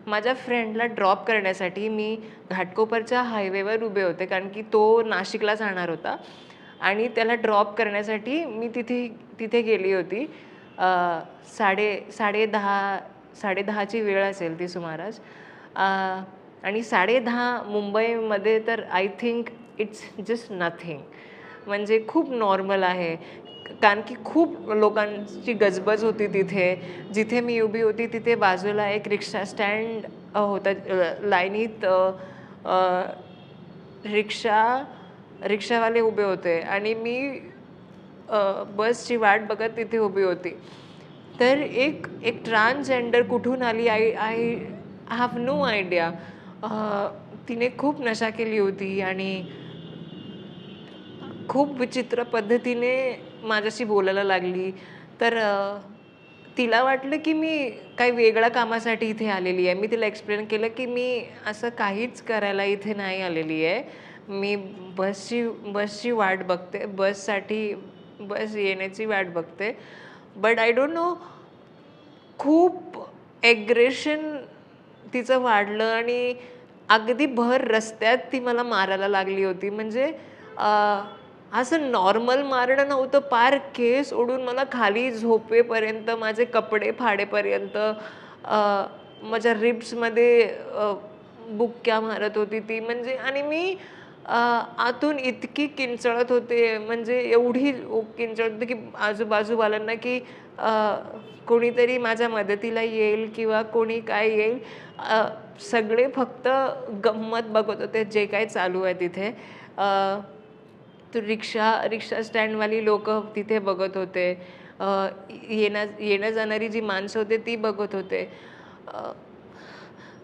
माझ्या फ्रेंडला ड्रॉप करण्यासाठी मी घाटकोपरच्या हायवेवर उभे होते, कारण की तो नाशिकला जाणार होता आणि त्याला ड्रॉप करण्यासाठी मी तिथे गेली होती. 10:30ची वेळ असेल ती सुमारास. आणि 10:30 मुंबईमध्ये तर I think it's just nothing, म्हणजे खूप नॉर्मल आहे. कारण की खूप लोकांची गजबज होती तिथे. जिथे मी उभी होती तिथे बाजूला एक रिक्षा स्टँड होता. लाईनीत रिक्षावाले उभे होते आणि मी बसची वाट बघत तिथे उभी होती. तर एक एक ट्रान्सजेंडर कुठून आली, आय हॅव नो आयडिया. तिने खूप नशा केली होती आणि खूप विचित्र पद्धतीने माझ्याशी बोलायला लागली. तर तिला वाटलं की मी काही वेगळ्या कामासाठी इथे आलेली आहे. मी तिला एक्सप्लेन केलं की मी असं काहीच करायला इथे नाही आलेली आहे. मी बसची वाट बघते, बस येण्याची वाट बघते. बट आय डोंट नो, खूप ॲग्रेशन तिचं वाढलं आणि अगदी भर रस्त्यात ती मला मारायला लागली होती. म्हणजे असं नॉर्मल मारणं नव्हतं, पार केस ओढून मला खाली झोपेपर्यंत, माझे कपडे फाडेपर्यंत, माझ्या रिब्समध्ये बुक्क्या मारत होती ती. म्हणजे आणि मी आतून इतकी किंचाळत होते, म्हणजे एवढी किंचाळत होते, की आजूबाजूवाल्यांना की अ, कोणीतरी माझ्या मदतीला येईल किंवा कोणी काय येईल. अ, सगळे फक्त गंमत बघत होते जे काही चालू आहे तिथे. अ, तो रिक्षा स्टँडवाली लोकं तिथे बघत होते. अ, येण्या जाणारी जी माणसं होते ती बघत होते. अ,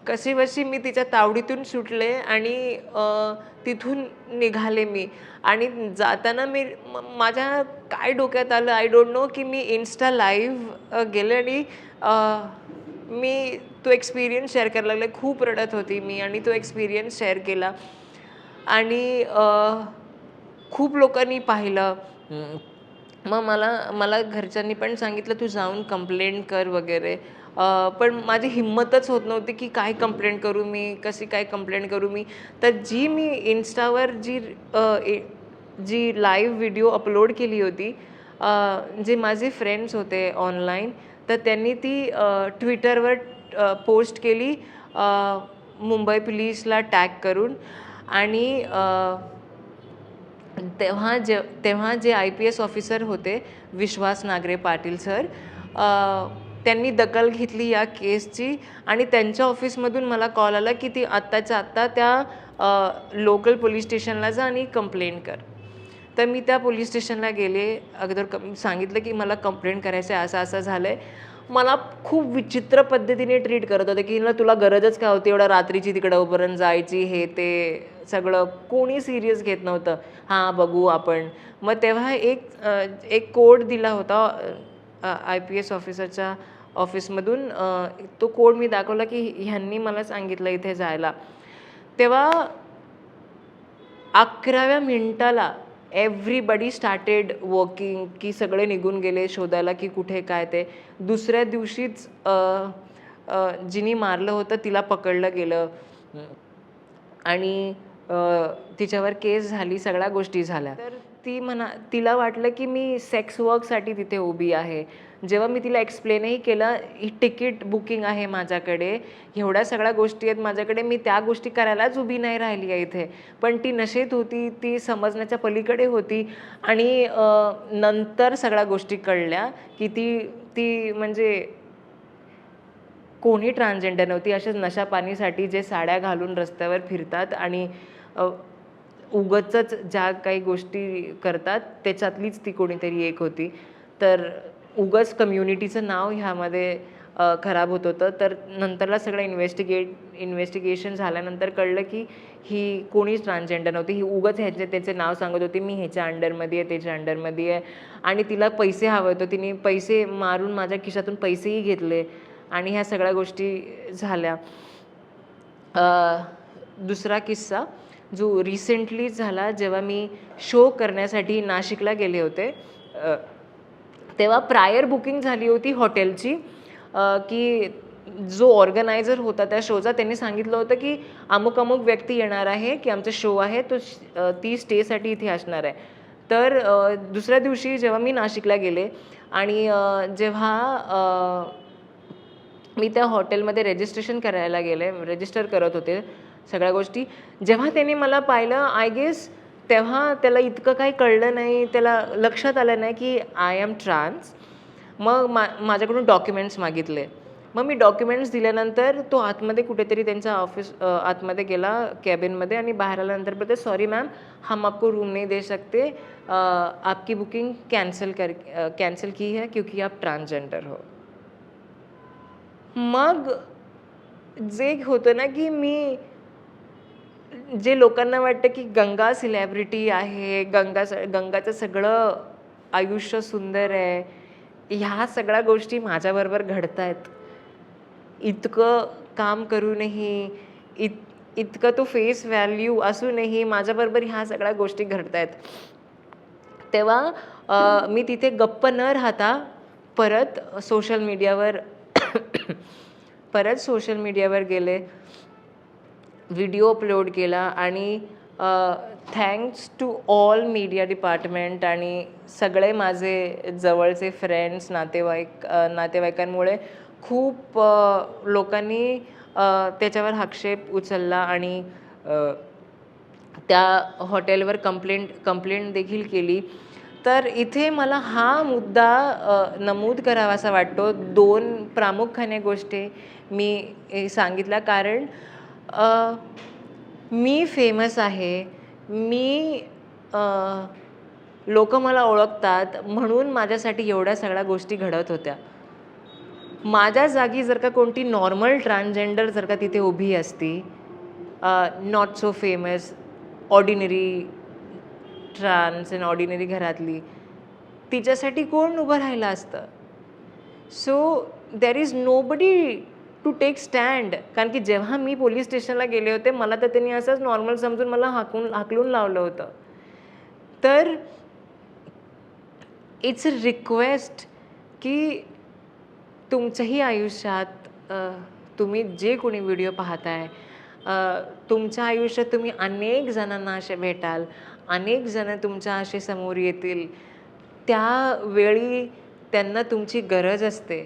कशीबशी मी तिच्या तावडीतून सुटले आणि तिथून निघाले मी. आणि जाताना माझ्या काय डोक्यात आलं आय डोंट नो, की मी Insta लाईव्ह गेले आणि अ, मी तो एक्सपिरियन्स शेअर करायला लागले. खूप रडत होती मी आणि तो एक्सपिरियन्स शेअर केला. आणि खूप लोकांनी पाहिलं. मग मला मला घरच्यांनी पण सांगितलं, "तू जाऊन कंप्लेंट कर" वगैरे. पण माझी हिम्मतच होत नव्हती, की काय कंप्लेंट करू मी? कशी काय कंप्लेंट करू मी? तर मी Instaवर जी लाईव्ह व्हिडिओ अपलोड केली होती, अ, जे माझे फ्रेंड्स होते ऑनलाईन, तर त्यांनी ती Twitterवर पोस्ट केली, मुंबई पोलिसला टॅग करून. आणि तेव्हा जे IPS ऑफिसर होते, विश्वास नागरे पाटील सर, त्यांनी दखल घेतली या केसची आणि त्यांच्या ऑफिसमधून मला कॉल आला, की ती आत्ताच्या आत्ता त्या लोकल पोलीस स्टेशनला जा आणि कंप्लेंट कर. तर मी त्या पोलीस स्टेशनला गेले. अगोदर सांगितलं, की मला कंप्लेंट करायचं आहे, असं-असं झालंय. मला खूप विचित्र पद्धतीने ट्रीट करत होते, की तुला गरजच काय होती एवढ्या रात्रीची तिकडं उभारून जायची, हे ते सगळं कोणी सीरियस घेत नव्हतं. हां, बघू आपण. मग तेव्हा एक कोड दिला होता IPS ऑफिसरच्या ऑफिसमधून. तो कोड मी दाखवला, की ह्यांनी मला सांगितलं इथे जायला. तेव्हा 11व्या मिनिटाला एव्हरीबडी स्टार्टेड वर्किंग, की सगळे निघून गेले शोधायला, की कुठे काय ते. दुसऱ्या दिवशीच जिनी मारलं होतं तिला पकडलं गेलं. आणि तिच्यावर केस झाली, सगळ्या गोष्टी झाल्या. तर तिला वाटलं, की मी सेक्स वर्कसाठी तिथे उभी आहे. जेव्हा मी तिला एक्सप्लेनही केलं, ही तिकीट बुकिंग आहे माझ्याकडे, एवढ्या सगळ्या गोष्टी आहेत माझ्याकडे, मी त्या गोष्टी करायलाच उभी नाही राहिली आहे इथे. पण ती नशेत होती, ती समजण्याच्या पलीकडे होती. आणि नंतर सगळ्या गोष्टी कळल्या, की ती ती म्हणजे कोणी ट्रान्सजेंडर नव्हती. अशाच नशा-पाणीसाठी जे साड्या घालून रस्त्यावर फिरतात आणि अ, उगाचच ज्या काही गोष्टी करतात, त्याच्यातलीच ती कोणीतरी एक होती. तर उगाच कम्युनिटीचं नाव ह्यामध्ये खराब होत होतं. तर नंतरला सगळं इन्व्हेस्टिगेशन झाल्यानंतर कळलं, की ही कोणीच ट्रान्सजेंडर नव्हती. ही उगाच त्याचे नाव सांगत होती, मी ह्याच्या अंडरमध्ये आहे, त्याच्या अंडरमध्ये आहे. आणि तिला पैसे हवे होते. तिने पैसे मारून माझ्या खिशातून पैसेही घेतले. आणि ह्या सगळ्या गोष्टी झाल्या. दुसरा किस्सा जो रिसेंटली झाला, जेव्हा मी शो करण्यासाठी नाशिकला गेले होते. तेव्हा प्रायर बुकिंग झाली होती हॉटेलची, की जो ऑर्गनायझर होता त्या शोचा त्यांनी सांगितलं होतं, की अमुक-अमुक व्यक्ती येणार आहे, की आमचा शो आहे तो ती स्टेसाठी इथे असणार आहे. तर दुसऱ्या दिवशी जेव्हा मी नाशिकला गेले आणि जेव्हा मी त्या हॉटेलमध्ये रजिस्ट्रेशन करायला गेले, रजिस्टर करत होते सगळ्या गोष्टी. जेव्हा त्याने मला पाहिलं, आय गेस तेव्हा त्याला इतकं काही कळलं नाही, त्याला लक्षात आलं नाही की आय एम ट्रान्स. मग माझ्याकडून डॉक्युमेंट्स मागितले. मग मी डॉक्युमेंट्स दिल्यानंतर तो आतमध्ये कुठेतरी त्यांच्या आतमध्ये गेला कॅबिनमध्ये आणि बाहेर आल्यानंतर बोलते, "सॉरी मॅम, हम आपको रूम नहीं दे सकते. आपकी बुकिंग कैंसल की है क्योंकि आप ट्रांसजेंडर हो." मग जे होतं ना, की जे लोकांना वाटतं, की गंगा सेलिब्रिटी आहे, गंगाचं सगळं आयुष्य सुंदर आहे. ह्या सगळ्या गोष्टी माझ्याबरोबर घडतायत. इतकं काम करूनही, इतकं तो फेस व्हॅल्यू असूनही माझ्याबरोबर ह्या सगळ्या गोष्टी घडतायत. तेव्हा मी तिथे गप्प न राहता परत सोशल मीडियावर सोशल मीडियावर गेले. व्हिडिओ अपलोड केला आणि thanks to all media department आणि सगळे माझे जवळचे फ्रेंड्स, नातेवाईकांमुळे खूप लोकांनी त्याच्यावर आक्षेप उचलला आणि त्या हॉटेलवर कंप्लेंट देखील केली. तर इथे मला हा मुद्दा नमूद करावासा वाटतो. 2 प्रामुख्याने गोष्टी मी सांगितल्या कारण अ, मी फेमस आहे. मी लोकं मला ओळखतात म्हणून माझ्यासाठी एवढ्या सगळ्या गोष्टी घडत होत्या. माझ्या जागी जर का कोणती नॉर्मल ट्रान्सजेंडर जर का तिथे उभी असती, not so famous, ordinary trans and ordinary घरातली, तिच्यासाठी कोण उभं राहिलं असतं? So there is nobody to take stand. कारण की जेव्हा मी पोलीस स्टेशनला गेले होते, मला तर त्यांनी असंच नॉर्मल समजून मला हाकलून लावलं होतं. तर इट्स अ रिक्वेस्ट की तुमच्याही आयुष्यात तुम्ही जे कोणी व्हिडिओ पाहताय, तुमच्या आयुष्यात तुम्ही अनेक जणांना असे भेटाल, अनेक जण तुमच्या असे समोर येतील. त्यावेळी त्यांना तुमची गरज असते.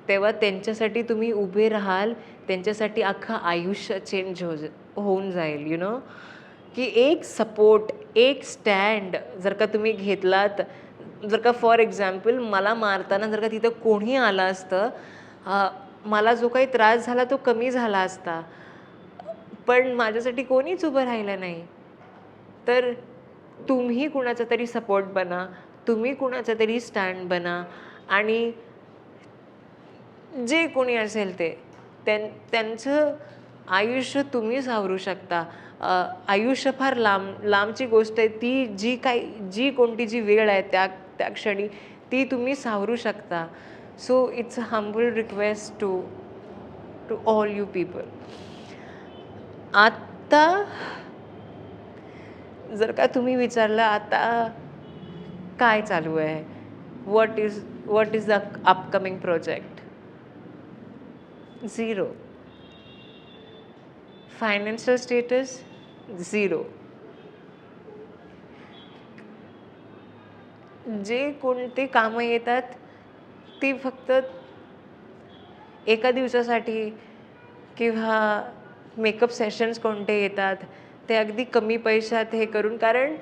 तेव्हा त्यांच्यासाठी तुम्ही उभे राहाल, त्यांच्यासाठी अख्खं आयुष्य चेंज होऊन जाईल, यू नो. की एक सपोर्ट, एक स्टँड जर का तुम्ही घेतलात, जर का फॉर एक्झाम्पल मला मारताना जर का तिथं कोणी आलं असतं, मला जो काही त्रास झाला तो कमी झाला असता. पण माझ्यासाठी कोणीच उभं राहिलं नाही. तर तुम्ही कुणाचा तरी सपोर्ट बना, तुम्ही कुणाचा तरी स्टँड बना आणि जे कोणी असेल ते त्यांचं आयुष्य तुम्ही सावरू शकता. आयुष्य फार लांबची गोष्ट आहे. ती जी कोणती जी वेळ आहे त्या त्या क्षणी ती तुम्ही सावरू शकता. So it's a humble request to to all you people. आत्ता जर का तुम्ही विचारलं आता काय चालू आहे? What is the upcoming project? 0. Financial status 0. जे कोणते कामं येतात ती फक्त एका दिवसासाठी किंवा मेकअप सेशन्स कोणते येतात ते अगदी कमी पैशात हे करून, कारण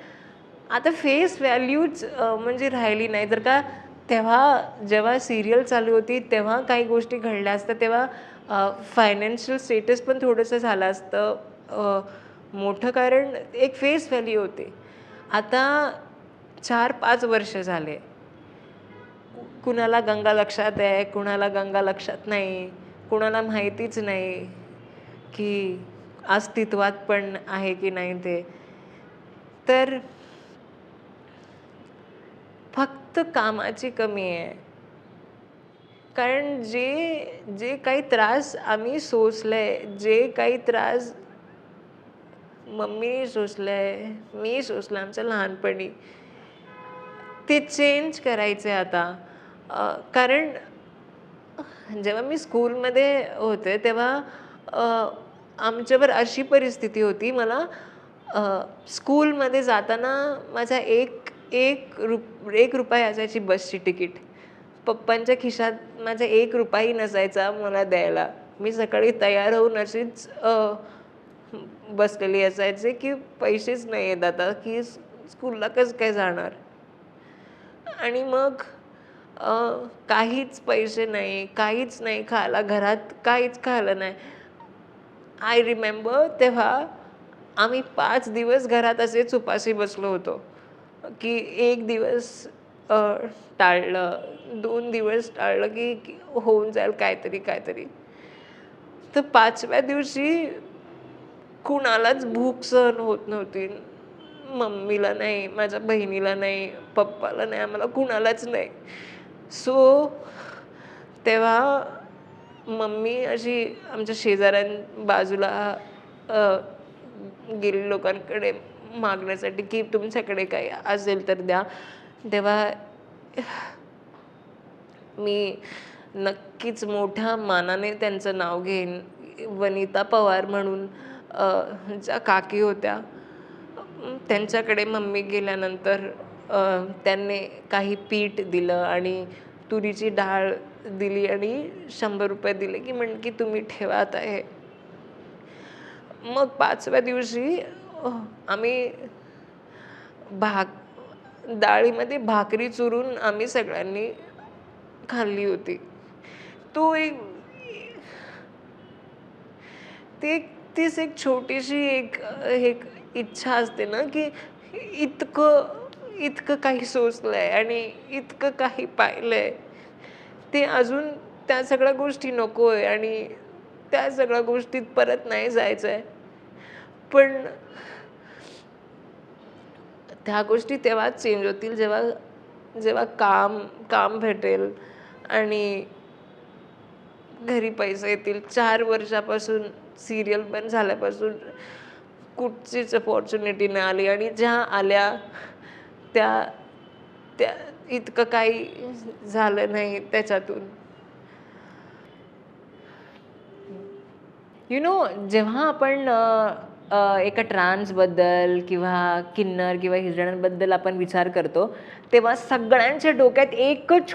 आता फेस व्हॅल्यूच म्हणजे राहिली नाही. जर का तेव्हा जेव्हा सिरियल चालू होती तेव्हा काही गोष्टी घडल्या असत्या, तेव्हा फायनान्शियल स्टेटस पण थोडंसं झालं असतं मोठं, कारण एक फेस व्हॅल्यू होते. आता 4-5 वर्ष झाले. कुणाला गंगा लक्षात आहे, कुणाला गंगा लक्षात नाही, कुणाला माहितीच नाही की अस्तित्वात पण आहे की नाही ते. तर फक्त कामाची कमी आहे. कारण जे जे काही त्रास आम्ही सोसलंय, जे काही त्रास मम्मीने सोसलंय, मी सोसलं आमच्या लहानपणी, ते चेंज करायचं आहे आता. कारण जेव्हा मी स्कूलमध्ये होते तेव्हा आमच्यावर अशी परिस्थिती होती, मला स्कूलमध्ये जाताना माझा एक रुपया असायची बसची तिकीट. पप्पांच्या खिशात माझा ₹1 नसायचा मला द्यायला. मी सकाळी तयार होऊन अशीच बसलेली असायचे की पैसेच नाही आहेत आता, की स्कूलला कसं काय जाणार? आणि मग काहीच पैसे नाही, काहीच नाही खायला, घरात काहीच खायला नाही. आय रिमेंबर तेव्हा आम्ही 5 दिवस घरात असेच उपाशी बसलो होतो, की 1 दिवस अ, टाळलं, 2 दिवस टाळलं, की होऊन जाईल काहीतरी, काहीतरी. तर 5व्या दिवशी कुणालाच भूक सहन होत नव्हती. मम्मीला नाही, माझ्या बहिणीला नाही, पप्पाला नाही, आम्हाला कुणालाच नाही. सो तेव्हा मम्मी अशी आमच्या बाजूला अ, गेली लोकांकडे मागण्यासाठी, की तुमच्याकडे काही असेल तर द्या. तेव्हा मी नक्कीच मोठ्या मानाने त्यांचं नाव घेईन. वनिता पवार म्हणून ज्या काकी होत्या, त्यांच्याकडे मम्मी गेल्यानंतर त्यांनी काही पीठ दिलं आणि तुरीची डाळ दिली आणि ₹100 दिले, की तुम्ही ठेवा आता हे. मग 5व्या दिवशी आम्ही भाक डाळीमध्ये भाकरी चुरून आम्ही सगळ्यांनी खाल्ली होती. तो एक ती तीच एक छोटीशी एक इच्छा असते ना, की इतकं इतकं काही सोसलंय आणि इतकं काही पाहिलंय. ते अजून त्या सगळ्या गोष्टी नकोय आणि त्या सगळ्या गोष्टीत परत नाही जायचंय. पण त्या गोष्टी तेव्हाच चेंज होतील जेव्हा जेव्हा काम काम भेटेल आणि घरी पैसे येतील. 4 वर्षापासून सीरियल बंद झाल्यापासून कुठचीच अपॉर्च्युनिटी नाही आली आणि ज्या आल्या त्या त्या इतकं काही झालं नाही त्याच्यातून. जेव्हा आपण एका ट्रान्सबद्दल किंवा किन्नर किंवा हिजड्यांबद्दल आपण विचार करतो, तेव्हा सगळ्यांच्या डोक्यात एकच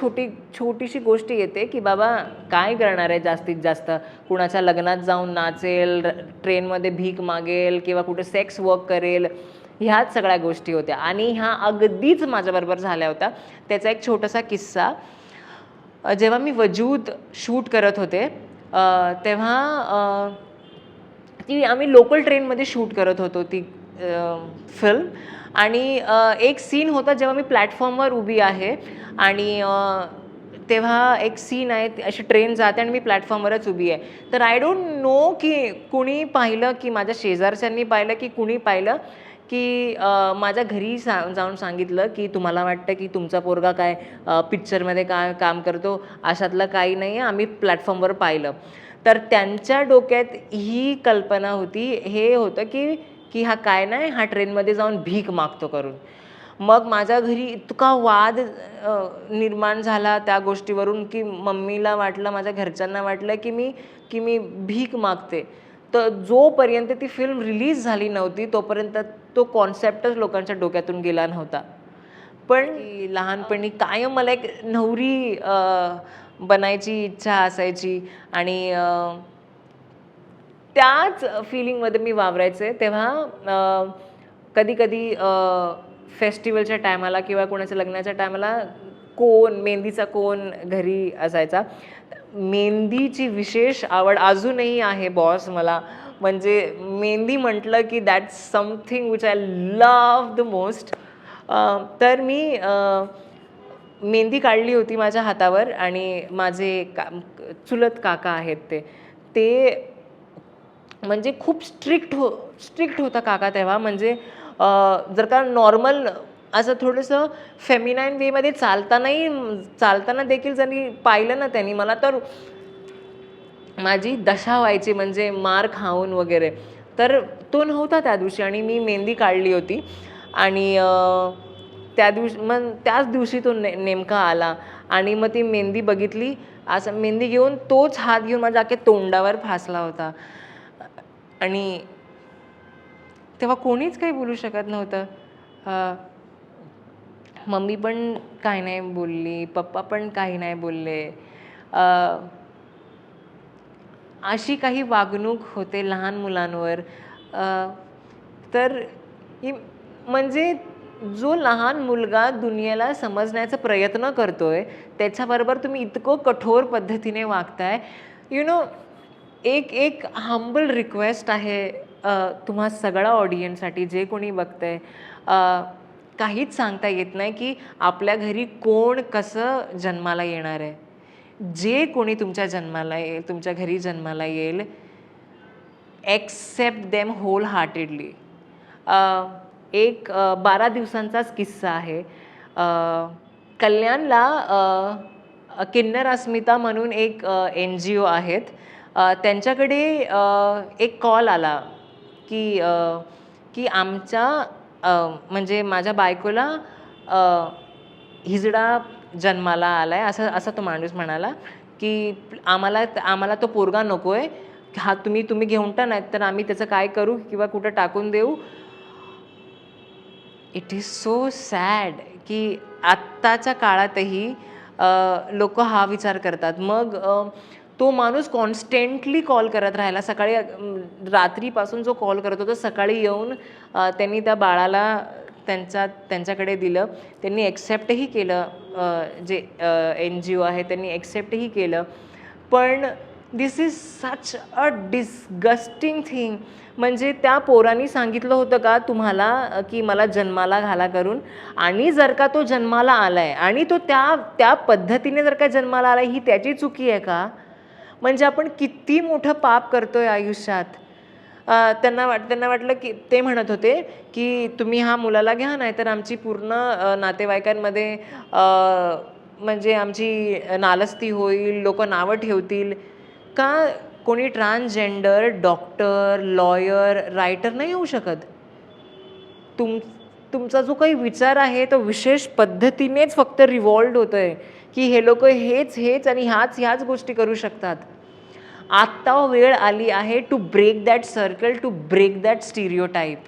छोटीशी गोष्ट येते, की बाबा काय करणार आहे जास्तीत जास्त? कुणाच्या लग्नात जाऊन नाचेल, ट्रेनमध्ये भीक मागेल किंवा कुठे सेक्स वर्क करेल. ह्याच सगळ्या गोष्टी होत्या आणि ह्या अगदीच माझ्याबरोबर झाल्या होत्या. त्याचा एक छोटासा किस्सा. जेव्हा मी वजूद शूट करत होते, तेव्हा ती आम्ही लोकल ट्रेनमध्ये शूट करत होतो ती फिल्म. आणि एक सीन होता जेव्हा मी प्लॅटफॉर्मवर उभी आहे आणि तेव्हा एक सीन आहे, अशी ट्रेन जाते आणि मी प्लॅटफॉर्मवरच उभी आहे. तर आय डोंट नो की कुणी पाहिलं, की माझ्या शेजारच्यांनी पाहिलं, की कुणी पाहिलं, की माझ्या घरी जाऊन सांगितलं, की तुम्हाला वाटतं की तुमचा पोरगा काय पिक्चरमध्ये काय काम करतो, अशातलं काही नाही आहे, आम्ही प्लॅटफॉर्मवर पाहिलं. तर त्यांच्या डोक्यात ही कल्पना होती, हे होतं की की हा काय नाही, हा ट्रेनमध्ये जाऊन भीक मागतो करून. मग माझ्या घरी इतका वाद निर्माण झाला त्या गोष्टीवरून, की मम्मीला वाटलं, माझ्या घरच्यांना वाटलं की मी भीक मागते. तर जोपर्यंत ती फिल्म रिलीज झाली नव्हती, तोपर्यंत तो कॉन्सेप्टच लोकांच्या डोक्यातून गेला नव्हता. पण लहानपणी कायम मला एक नवरी बनायची इच्छा असायची आणि त्याच फीलिंगमध्ये मी वावरायचे. तेव्हा कधी-कधी फेस्टिवलच्या टायमाला किंवा कोणाच्या लग्नाच्या टायमाला मेहंदीचा कोन घरी असायचा. मेहंदीची विशेष आवड अजूनही आहे बॉस मला. म्हणजे मेहंदी म्हटलं की that's something which I love the most. तर मी मेहंदी काढली होती माझ्या हातावर आणि माझे चुलत काका आहेत ते म्हणजे खूप स्ट्रिक्ट होता काका तेव्हा. म्हणजे जर का नॉर्मल असं थोडंसं फेमिनाईन वेमध्ये चालताना देखील जरी पाहिलं ना त्यांनी मला, तर माझी दशा व्हायची, म्हणजे मार खाऊन वगैरे. तर तो नव्हता त्या दिवशी आणि मी मेहंदी काढली होती आणि मग त्याच दिवशी तो नेमका आला आणि मग ती मेहंदी बघितली. असं मेहंदी घेऊन तोच हात घेऊन माझ्या अख्ख्या तोंडावर फासला होता आणि तेव्हा कोणीच काही बोलू शकत नव्हतं. मम्मी पण काही नाही बोलली, पप्पा पण काही नाही बोलले. अशी काही वागणूक होते लहान मुलांवर. तर म्हणजे जो लहान मुलगा दुनियेला समजण्याचा प्रयत्न करतोय, त्याच्याबरोबर तुम्ही इतकं कठोर पद्धतीने वागताय. एक हंबल रिक्वेस्ट आहे तुम्हा सगळ्या ऑडियन्ससाठी, जे कोणी बघतंय. काहीच सांगता येत नाही की आपल्या घरी कोण कसं जन्माला येणार आहे. जे कोणी तुमच्या घरी जन्माला येईल, एक्सेप्ट देम होल हार्टेडली. एक 12 दिवसांचाच किस्सा आहे. कल्याणला किन्नर अस्मिता म्हणून एक NGO आहेत. त्यांच्याकडे एक कॉल आला की की आमच्या म्हणजे माझ्या बायकोला हिजडा जन्माला आलाय, असं तो माणूस म्हणाला की आम्हाला तो पोरगा नकोय. हा तुम्ही घेऊन टा, नाही तर आम्ही त्याचं काय करू किंवा कुठं टाकून देऊ. इट इज सो सॅड की आत्ताच्या काळातही लोक हा विचार करतात. मग तो माणूस कॉन्स्टंटली कॉल करत राहिला. सकाळी रात्रीपासून जो कॉल करत होता, सकाळी येऊन त्यांनी त्या बाळाला त्यांच्याकडे दिलं. त्यांनी एक्सेप्टही केलं. जे NGO आहे त्यांनी एक्सेप्टही केलं. पण this is such a disgusting thing. म्हणजे त्या पोरांनी सांगितलं होतं का तुम्हाला की मला जन्माला घाला करून, आणि जर का तो जन्माला आलाय आणि तो त्या पद्धतीने जर का जन्माला आलाय, ही त्याची चुकी आहे का? म्हणजे आपण किती मोठं पाप करतोय आयुष्यात. त्यांना वाटलं की ते म्हणत होते की तुम्ही हा मुलाला घ्या, नाही तर आमची पूर्ण नातेवाईकांमध्ये म्हणजे आमची नालस्ती होईल, लोक नावं ठेवतील. का कोणी ट्रान्सजेंडर डॉक्टर, लॉयर, रायटर नाही होऊ शकत? तुमचा जो काही विचार आहे तो विशेष पद्धतीनेच फक्त रिव्हॉल्व्ड होतोय की हे लोक हेच आणि ह्याच गोष्टी करू शकतात. आत्ता वेळ आली आहे to break that circle, to break that stereotype.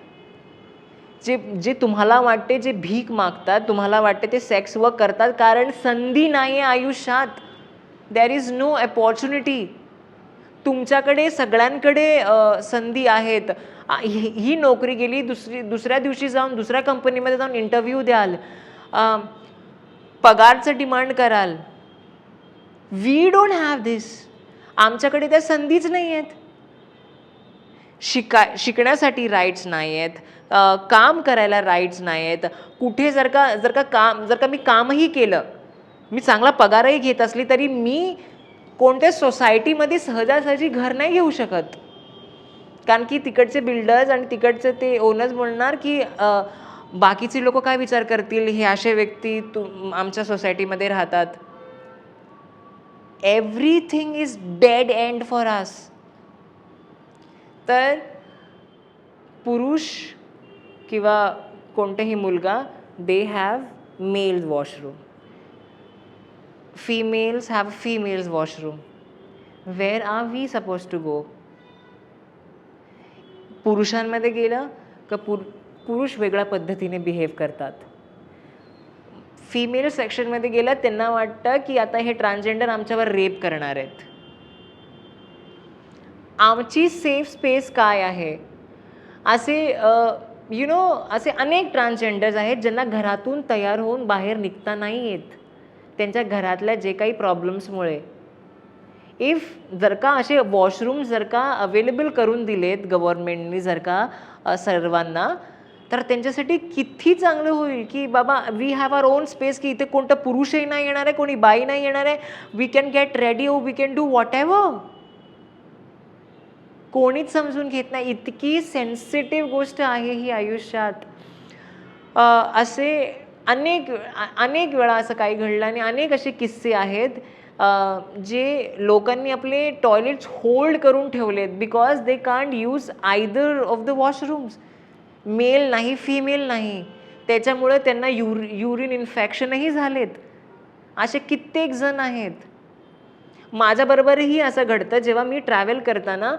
जे तुम्हाला वाटते, जे भीक मागतात, तुम्हाला वाटते ते सेक्स वर्क करतात कारण संधी नाही आहे आयुष्यात. There is no opportunity. तुमच्याकडे सगळ्यांकडे संधी आहेत. ही नोकरी गेली, दुसऱ्या दिवशी जाऊन दुसऱ्या कंपनीमध्ये जाऊन इंटरव्ह्यू द्याल, पगारचं डिमांड कराल. वी डोंट हॅव दिस. आमच्याकडे त्या संधीच नाही आहेत. शिकण्यासाठी राईट्स नाही आहेत, काम करायला राईट्स नाही आहेत. कुठे जर का मी कामही केलं, मी चांगला पगारही घेत असली तरी मी कोणत्या सोसायटीमध्ये सहजासहजी घर नाही घेऊ शकत. कारण की तिकडचे बिल्डर्स आणि तिकडचे ते ओनर्स बोलणार की बाकीचे लोक काय विचार करतील, हे असे व्यक्ती आमच्या सोसायटीमध्ये राहतात. Everything is dead end for us. तर पुरुष किंवा कोणताही मुलगा, they have male washroom, females have females washroom. Where are we supposed to go? पुरुषांमध्ये गेलं का पुरुष वेगळ्या पद्धतीने बिहेव करतात. फिमेल सेक्शनमध्ये गेलं त्यांना वाटतं की आता हे ट्रान्सजेंडर आमच्यावर रेप करणार आहेत. आमची सेफ स्पेस काय आहे? असे असे अनेक ट्रान्सजेंडर्स आहेत ज्यांना घरातून तयार होऊन बाहेर निघता नाही येत, त्यांच्या घरातल्या जे काही प्रॉब्लेम्समुळे. जर का असे वॉशरूम जर का अवेलेबल करून दिलेत गव्हर्नमेंटनी जर का सर्वांना, तर त्यांच्यासाठी किती चांगलं होईल की बाबा we have our own space, की इथे कोणता पुरुषही नाही येणार आहे, कोणी बाई नाही येणार आहे. We can get ready, we can do whatever. कोणीच समजून घेत नाही. इतकी सेन्सिटिव्ह गोष्ट आहे ही आयुष्यात. असे अनेक वेळा असं काही घडलं आणि अनेक असे किस्से आहेत जे लोकांनी आपले टॉयलेट्स होल्ड करून ठेवलेत because they can't use either of the washrooms. Male नाही, फिमेल नाही, त्याच्यामुळे त्यांना युरिन इन्फेक्शनही झालेत. असे कित्येक जण आहेत. माझ्याबरोबरही असं घडतं जेव्हा मी ट्रॅव्हल करताना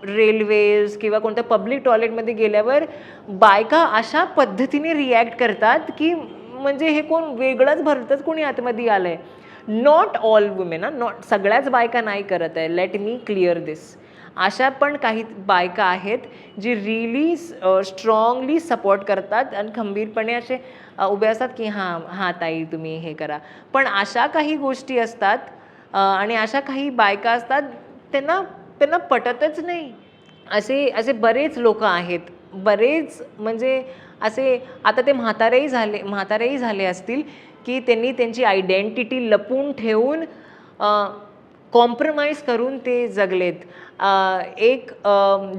रेल्वेज किंवा कोणत्या पब्लिक टॉयलेटमध्ये गेल्यावर बायका अशा पद्धतीने रिॲक्ट करतात की म्हणजे हे कोण वेगळंच भरतंच कोणी आतमध्ये आलं आहे. नॉट ऑल वुमेन, नॉट सगळ्याच बायका नाही करत आहे, लेट मी क्लिअर दिस. अशा पण काही बायका आहेत जी रिअली स्ट्रॉंगली सपोर्ट करतात आणि खंबीरपणे असे उभे असतात की हां ताई तुम्ही हे करा. पण अशा काही गोष्टी असतात आणि अशा काही बायका असतात त्यांना पटतच नाही. असे बरेच लोक आहेत, बरेच म्हणजे असे आता ते म्हातारेही झाले असतील की त्यांनी त्यांची आयडेंटिटी लपून ठेवून कॉम्प्रोमाइज करून ते जगलेत.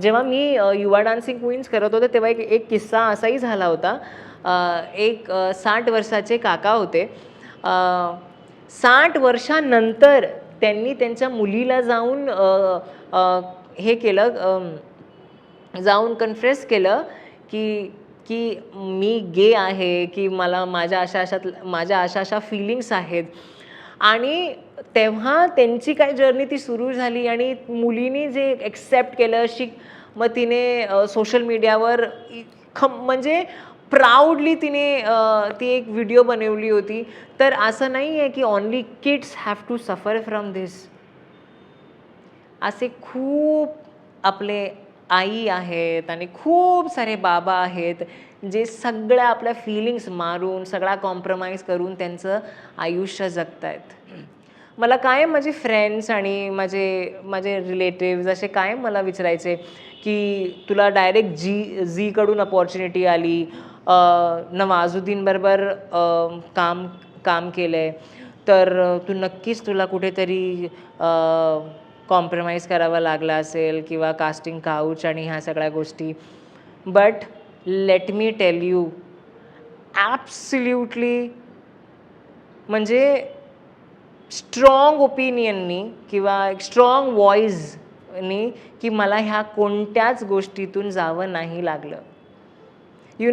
जेव्हा मी युवा डान्सिंग क्वीन्स करत होते तेव्हा एक किस्सा असाही झाला होता. 60 वर्षाचे काका होते. 60 वर्षानंतर त्यांनी त्यांच्या मुलीला जाऊन हे केलं, जाऊन कन्फेस केलं की मी गे आहे, की मला माझ्या अशा फीलिंग्स आहेत. आणि तेव्हा त्यांची काय जर्नी ती सुरू झाली आणि मुलीने जे एक्सेप्ट केलं मग तिने सोशल मीडियावर म्हणजे प्राऊडली तिने ती एक व्हिडिओ बनवली होती. तर असं नाही आहे की only kids have to suffer from this. असे खूप आपले आई आहेत आणि खूप सारे बाबा आहेत, जे सगळ्या आपल्या फीलिंग्स मारून, सगळा कॉम्प्रोमाइज करून त्यांचं आयुष्य जगतायत. मला कायम माझे फ्रेंड्स आणि माझे माझे रिलेटिव्हज असे कायम मला विचारायचे, की तुला डायरेक्ट झीकडून अपॉर्च्युनिटी आली, नवाजुद्दीनबरोबर काम काम केलं आहे, तर तू नक्कीच तुला कुठेतरी कॉम्प्रोमाइज करावा लागला असेल किंवा कास्टिंग काउच आणि ह्या सगळ्या गोष्टी. But let me tell you, absolutely म्हणजे स्ट्रॉंग ओपिनियननी किंवा एक स्ट्रॉंग व्हॉईसनी की मला ह्या कोणत्याच गोष्टीतून जावं नाही लागलं.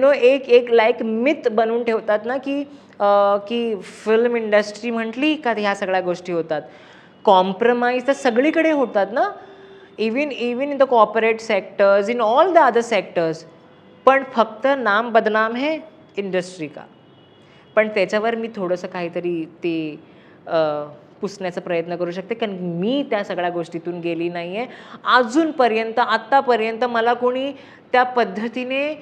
एक एक लाईक मिथ बनवून ठेवतात ना, की फिल्म इंडस्ट्री म्हटली का ह्या सगळ्या गोष्टी होतात. कॉम्प्रोमाइज तर सगळीकडे होतात ना, even in the corporate sectors, in all the other sectors. पण फक्त नाम बदनाम है इंडस्ट्री का. पण त्याच्यावर मी थोडंसं काहीतरी ते पुसण्याचा प्रयत्न करू शकते, कारण मी त्या सगळ्या गोष्टीतून गेली नाही आहे. अजूनपर्यंत आत्तापर्यंत मला कोणी त्या पद्धतीने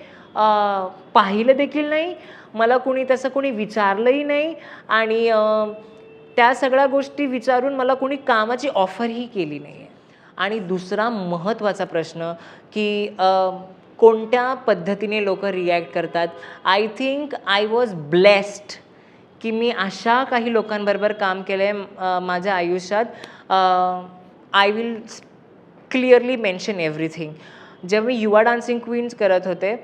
पाहिलं देखील नाही, मला कोणी तसं कोणी विचारलंही नाही आणि त्या सगळ्या गोष्टी विचारून मला कोणी कामाची ऑफरही केली नाही आहे. आणि दुसरा महत्त्वाचा प्रश्न की कोणत्या पद्धतीने लोक रिॲक्ट करतात. I think I was blessed की मी अशा काही लोकांबरोबर काम केलं आहे माझ्या आयुष्यात. I will clearly mention everything. जेव्हा मी युवा डान्सिंग क्वीन्स करत होते,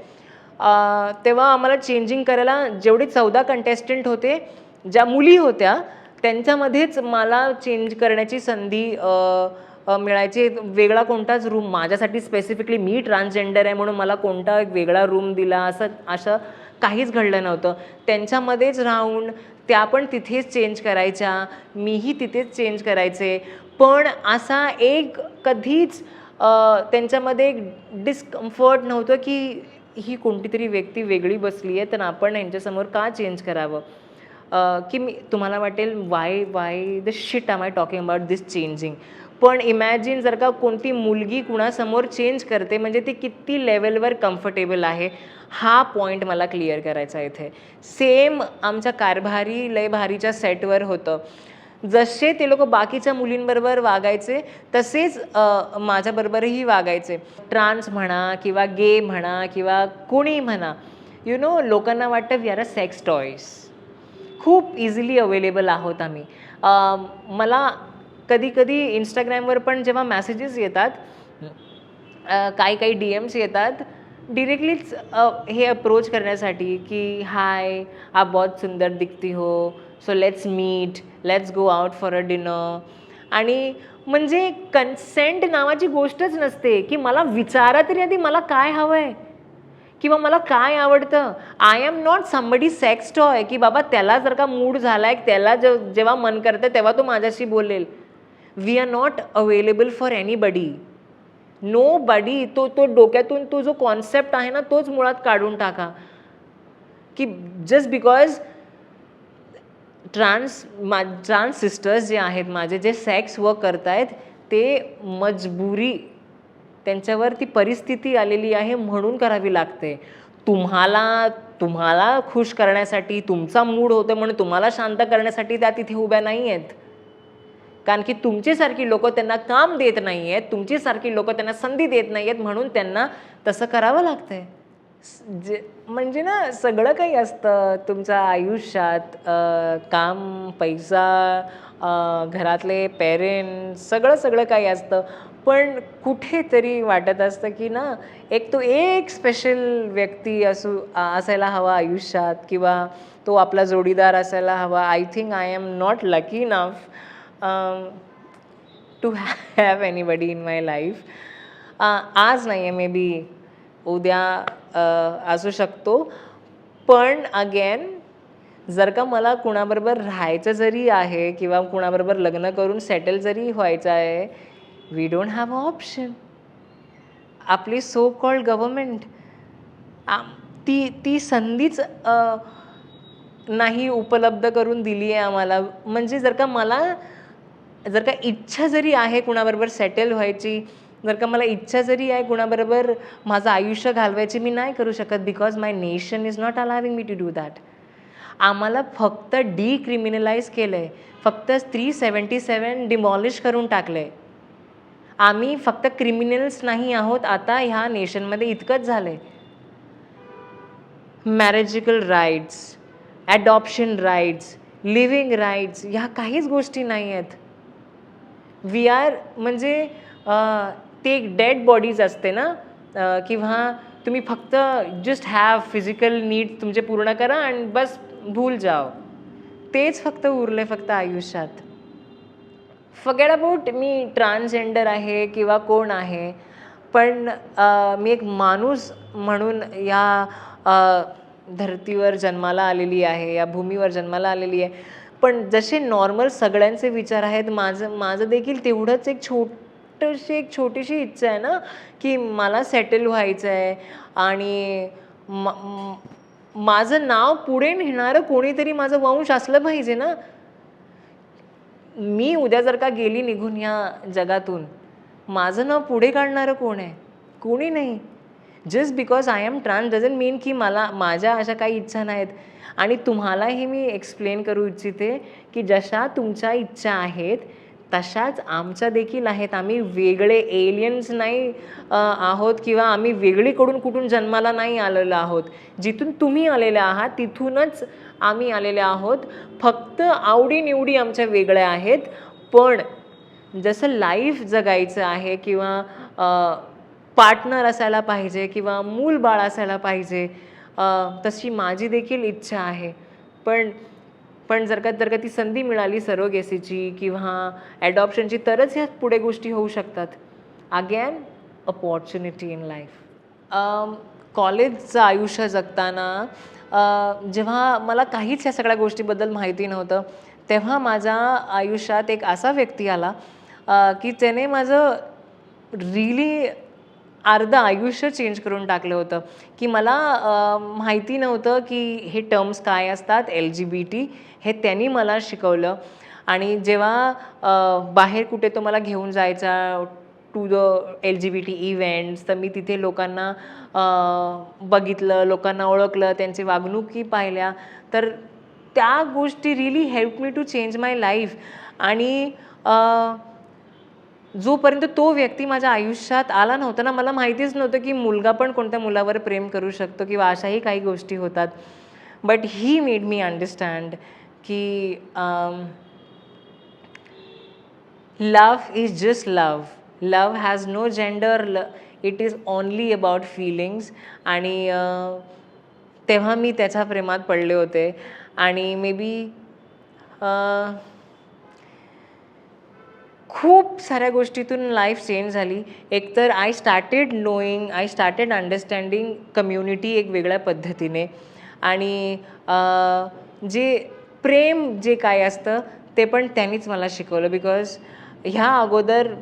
तेव्हा आम्हाला चेंजिंग करायला जेवढे 14 कंटेस्टंट होते, ज्या मुली होत्या त्यांच्यामध्येच मला चेंज करण्याची संधी मिळायची. वेगळा कोणताच रूम माझ्यासाठी स्पेसिफिकली, मी ट्रान्सजेंडर आहे म्हणून मला कोणता एक वेगळा रूम दिला असं काहीच घडलं नव्हतं. त्यांच्यामध्येच राहून त्या पण तिथेच चेंज करायच्या, मीही तिथेच चेंज करायचे. पण असा एक कधीच त्यांच्यामध्ये एक डिस्कम्फर्ट नव्हतं की ही कोणती तरी व्यक्ती वेगळी बसली आहे, तर आपण यांच्यासमोर का चेंज करावं. की मी तुम्हाला वाटेल वाय द शिट आम I talking about this changing. पण इमॅजिन जर का कोणती मुलगी कुणासमोर चेंज करते म्हणजे ती किती लेवलवर कम्फर्टेबल आहे, हा पॉईंट मला क्लिअर करायचा इथे. सेम आमच्या कारभारी लय भारीच्या सेटवर होतं. जसे ते लोक बाकीच्या मुलींबरोबर वागायचे तसेच माझ्याबरोबरही वागायचे. ट्रान्स म्हणा किंवा गे म्हणा किंवा कोणी म्हणा, लोकांना वाटतं we are a sex toys. खूप इझिली अवेलेबल आहोत आम्ही. मला कधी कधी इंस्टाग्रामवर पण जेव्हा मेसेजेस येतात, काही DMs येतात डिरेक्टलीच हे अप्रोच करण्यासाठी की हाय, आप बहुत सुंदर दिखती हो, so let's meet, let's go out for a dinner. आणि म्हणजे कन्सेंट नावाची गोष्टच नसते की मला विचारा तरी आधी मला काय हवं आहे किंवा मला काय आवडतं. I am not somebody sex toy की बाबा त्याला जर का मूड झाला आहे, त्याला जेव्हा मन करतं तेव्हा तो माझ्याशी बोलेल. We are not available for anybody. Nobody. तो डोक्यातून तो जो कॉन्सेप्ट आहे ना, तोच मुळात काढून टाका की जस्ट बिकॉज ट्रान्स सिस्टर्स जे आहेत माझे, जे सेक्स वर्क करतायत, ते मजबुरी, त्यांच्यावर ती परिस्थिती आलेली आहे म्हणून करावी लागते. तुम्हाला खुश करण्यासाठी, तुमचा मूड होतं म्हणून तुम्हाला शांत करण्यासाठी त्या तिथे उभ्या नाही आहेत. कारण की तुमच्यासारखी लोक त्यांना काम देत नाही आहेत, तुमच्यासारखी लोक त्यांना संधी देत नाही आहेत, म्हणून त्यांना तसं करावं लागतंय. म्हणजे ना सगळं काही असतं तुमच्या आयुष्यात. काम, पैसा, घरातले पेरेंट्स, सगळं काही असतं. पण कुठेतरी वाटत असतं की ना एक स्पेशल व्यक्ती असायला हवा आयुष्यात किंवा तो आपला जोडीदार असायला हवा. I think I am not lucky enough to have anybody in my life. आज नाही आहे, मे बी उद्या असू शकतो. पण अगेन जर का मला कुणाबरोबर राहायचं जरी आहे किंवा कुणाबरोबर लग्न करून सेटल जरी व्हायचं आहे, we don't have a option. आपली सो कॉल्ड गव्हर्मेंट ती संधीच नाही उपलब्ध करून दिली आहे आम्हाला. म्हणजे जर का मला जर का इच्छा जरी आहे कुणाबरोबर सेटल व्हायची, जर का मला इच्छा जरी आहे कुणाबरोबर माझं आयुष्य घालवायची, मी नाही करू शकत because my nation is not allowing me to do that. आम्हाला फक्त डिक्रिमिनलाइज केलं आहे, फक्त 377 डिमॉलिश करून टाकलं आहे. आम्ही फक्त क्रिमिनल्स नाही आहोत आता ह्या नेशनमध्ये, इतकंच झालं आहे. मॅरेजिकल rights, adoption rights, living rights ह्या काहीच गोष्टी नाही आहेत. वी आर म्हणजे ते एक डेड बॉडीज असते ना, किंवा तुम्ही फक्त जस्ट हॅव फिजिकल नीड तुमचे पूर्ण करा आणि बस भूल जाओ. तेच फक्त उरले फक्त आयुष्यात. फॉरगेट अबाउट मी ट्रान्सजेंडर आहे किंवा कोण आहे, पण मी एक माणूस म्हणून या धर्तीवर जन्माला आलेली आहे, या भूमीवर जन्माला आलेली आहे. पण जसे नॉर्मल सगळ्यांचे विचार आहेत, माझं माझं देखील तेवढंच एक छोटीशी इच्छा आहे ना, की मला सेटल व्हायचं आहे आणि माझं नाव पुढे नेणारं कोणीतरी माझं वंश असलं पाहिजे ना. मी उद्या जर का गेली निघून ह्या जगातून, माझं नाव पुढे काढणारं कोण आहे? कोणी नाही. Just because I am trans doesn't mean की माझ्या अशा काही इच्छा नाहीत. आणि तुम्हालाही मी एक्सप्लेन करू इच्छिते की जशा तुमच्या इच्छा आहेत तशाच आमच्या देखील आहेत. आम्ही वेगळे एलियन्स नाही आहोत, किंवा आम्ही वेगळीकडून कुठून जन्माला नाही आलेलो आहोत. जिथून तुम्ही आलेले आहात तिथूनच आम्ही आलेले आहोत. फक्त आवडीनिवडी आमच्या वेगळ्या आहेत. पण जसं लाईफ जगायचं आहे, किंवा पार्टनर असायला पाहिजे, किंवा मूलबाळ असायला पाहिजे, तशी माझी देखील इच्छा आहे. पण पण जर का ती संधी मिळाली सरोगेसीची किंवा ॲडॉप्शनची, तरच ह्या पुढे गोष्टी होऊ शकतात. Again opportunity in life. कॉलेजचं आयुष्य जगताना जेव्हा मला काहीच ह्या सगळ्या गोष्टीबद्दल माहिती नव्हतं, तेव्हा माझ्या आयुष्यात एक असा व्यक्ती आला की त्याने माझं रिअली अर्धं आयुष्य चेंज करून टाकलं होतं. की मला माहिती नव्हतं की हे टर्म्स काय असतात, LGBT, हे त्यांनी मला शिकवलं. आणि जेव्हा बाहेर कुठे तो मला घेऊन जायचा टू द LGBT इव्हेंट्स, तर मी तिथे लोकांना बघितलं, लोकांना ओळखलं, त्यांची वागणुकी पाहिल्या. तर त्या गोष्टी really help me to change my life. आणि जोपर्यंत तो व्यक्ती माझ्या आयुष्यात आला नव्हता ना, मला माहितीच नव्हतं की मुलगा पण कोणत्या मुलावर प्रेम करू शकतो, किंवा अशाही काही गोष्टी होतात. But he made me understand की love is just love. Love has no gender. It is only about feelings. आणि तेव्हा मी त्याच्या प्रेमात पडले होते. आणि मे बी खूप साऱ्या गोष्टीतून लाईफ चेंज झाली. एकतर आय स्टार्टेड अंडरस्टँडिंग कम्युनिटी एक वेगळ्या पद्धतीने. आणि जे प्रेम जे काय असतं ते पण त्यांनीच मला शिकवलं. बिकॉज ह्या अगोदर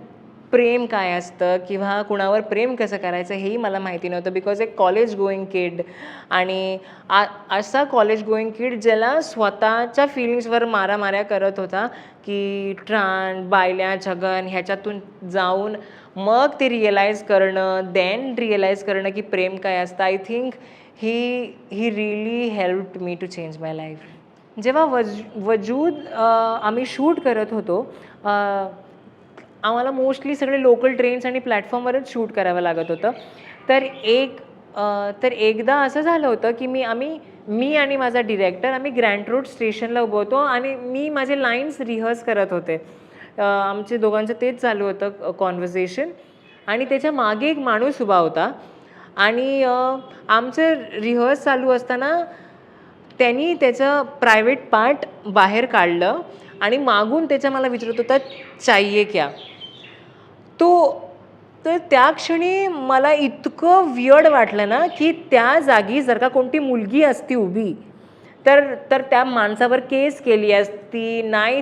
प्रेम काय असतं किंवा कुणावर प्रेम कसं करायचं हेही मला माहिती नव्हतं. बिकॉज एक कॉलेज गोईंग किड, आणि असा कॉलेज गोईंग किड ज्याला स्वतःच्या फिलिंग्सवर मारामाऱ्या करत होता की बायल्या छगन ह्याच्यातून जाऊन मग ते रिअलाईज करणं की प्रेम काय असतं. I think he really helped me to change my life. जेव्हा वजूद आम्ही शूट करत होतो, आम्हाला मोस्टली सगळे लोकल ट्रेन्स आणि प्लॅटफॉर्मवरच शूट करावं लागत होतं. तर एकदा असं झालं होतं की मी आणि माझा डिरेक्टर आम्ही ग्रँट रोड स्टेशनला उभं होतो आणि मी माझे लाईन्स रिहर्स करत होते. आमचे दोघांचं तेच चालू होतं कॉन्व्हर्सेशन. आणि त्याच्या मागे एक माणूस उभा होता. आणि आमचं रिहर्स चालू असताना त्यांनी त्याचं प्रायव्हेट पार्ट बाहेर काढलं आणि मागून त्याच्या मला विचारत होता, चाहिए क्या. तर त्या क्षणी मला इतकं वियर्ड वाटलं ना की त्या जागी जर का कोणती मुलगी असती उभी तर त्या माणसावर केस केली असती, नाही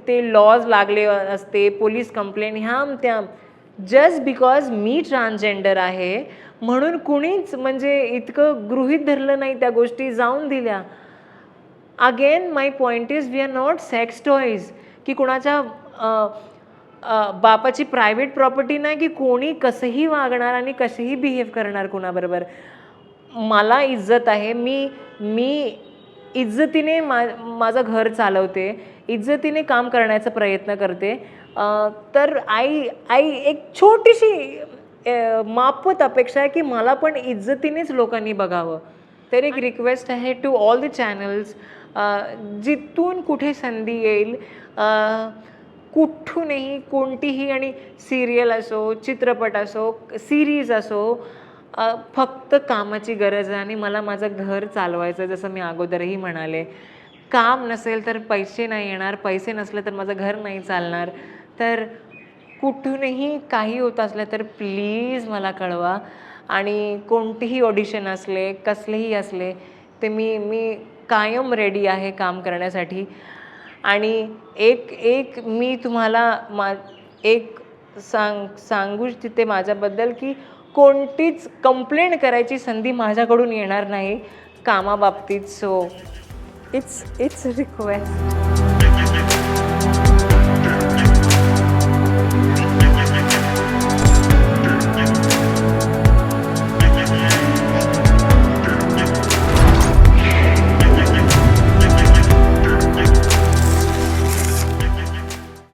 ते लॉज लागले असते, पोलीस कंप्लेंट ह्याम त्याम. जस्ट बिकॉज मी ट्रान्सजेंडर आहे म्हणून कुणीच म्हणजे इतकं गृहीत धरलं नाही, त्या गोष्टी जाऊन दिल्या. Again my point is we are not sex toys की कुणाच्या बापाची प्रायव्हेट प्रॉपर्टी नाही की कोणी कसंही वागणार आणि कसेही बिहेव करणार कुणाबरोबर. मला इज्जत आहे. मी मी इज्जतीने माझं घर चालवते, इज्जतीने काम करण्याचा प्रयत्न करते. तर आई आई एक छोटीशी माफत अपेक्षा आहे की मला पण इज्जतीनेच लोकांनी बघावं. तर एक रिक्वेस्ट आहे टू ऑल द चॅनल्स, जिथून कुठे संधी येईल, कुठूनही कोणतीही, आणि सीरियल असो, चित्रपट असो, सीरीज असो, फक्त कामाची गरज आहे आणि मला माझं घर चालवायचं आहे. जसं मी अगोदरही म्हणाले, काम नसेल तर पैसे नाही येणार, पैसे नसले तर माझं घर नाही चालणार. तर कुठूनही काही होत असलं तर प्लीज मला कळवा. आणि कोणतेही ऑडिशन असले, कसलेही असले, ते मी मी कायम रेडी आहे काम करण्यासाठी. आणि एक एक मी तुम्हाला एक सांगू इच्छिते माझ्याबद्दल, की कोणतीच कंप्लेंट करायची संधी माझ्याकडून येणार नाही कामाबाबतीत. So it's request.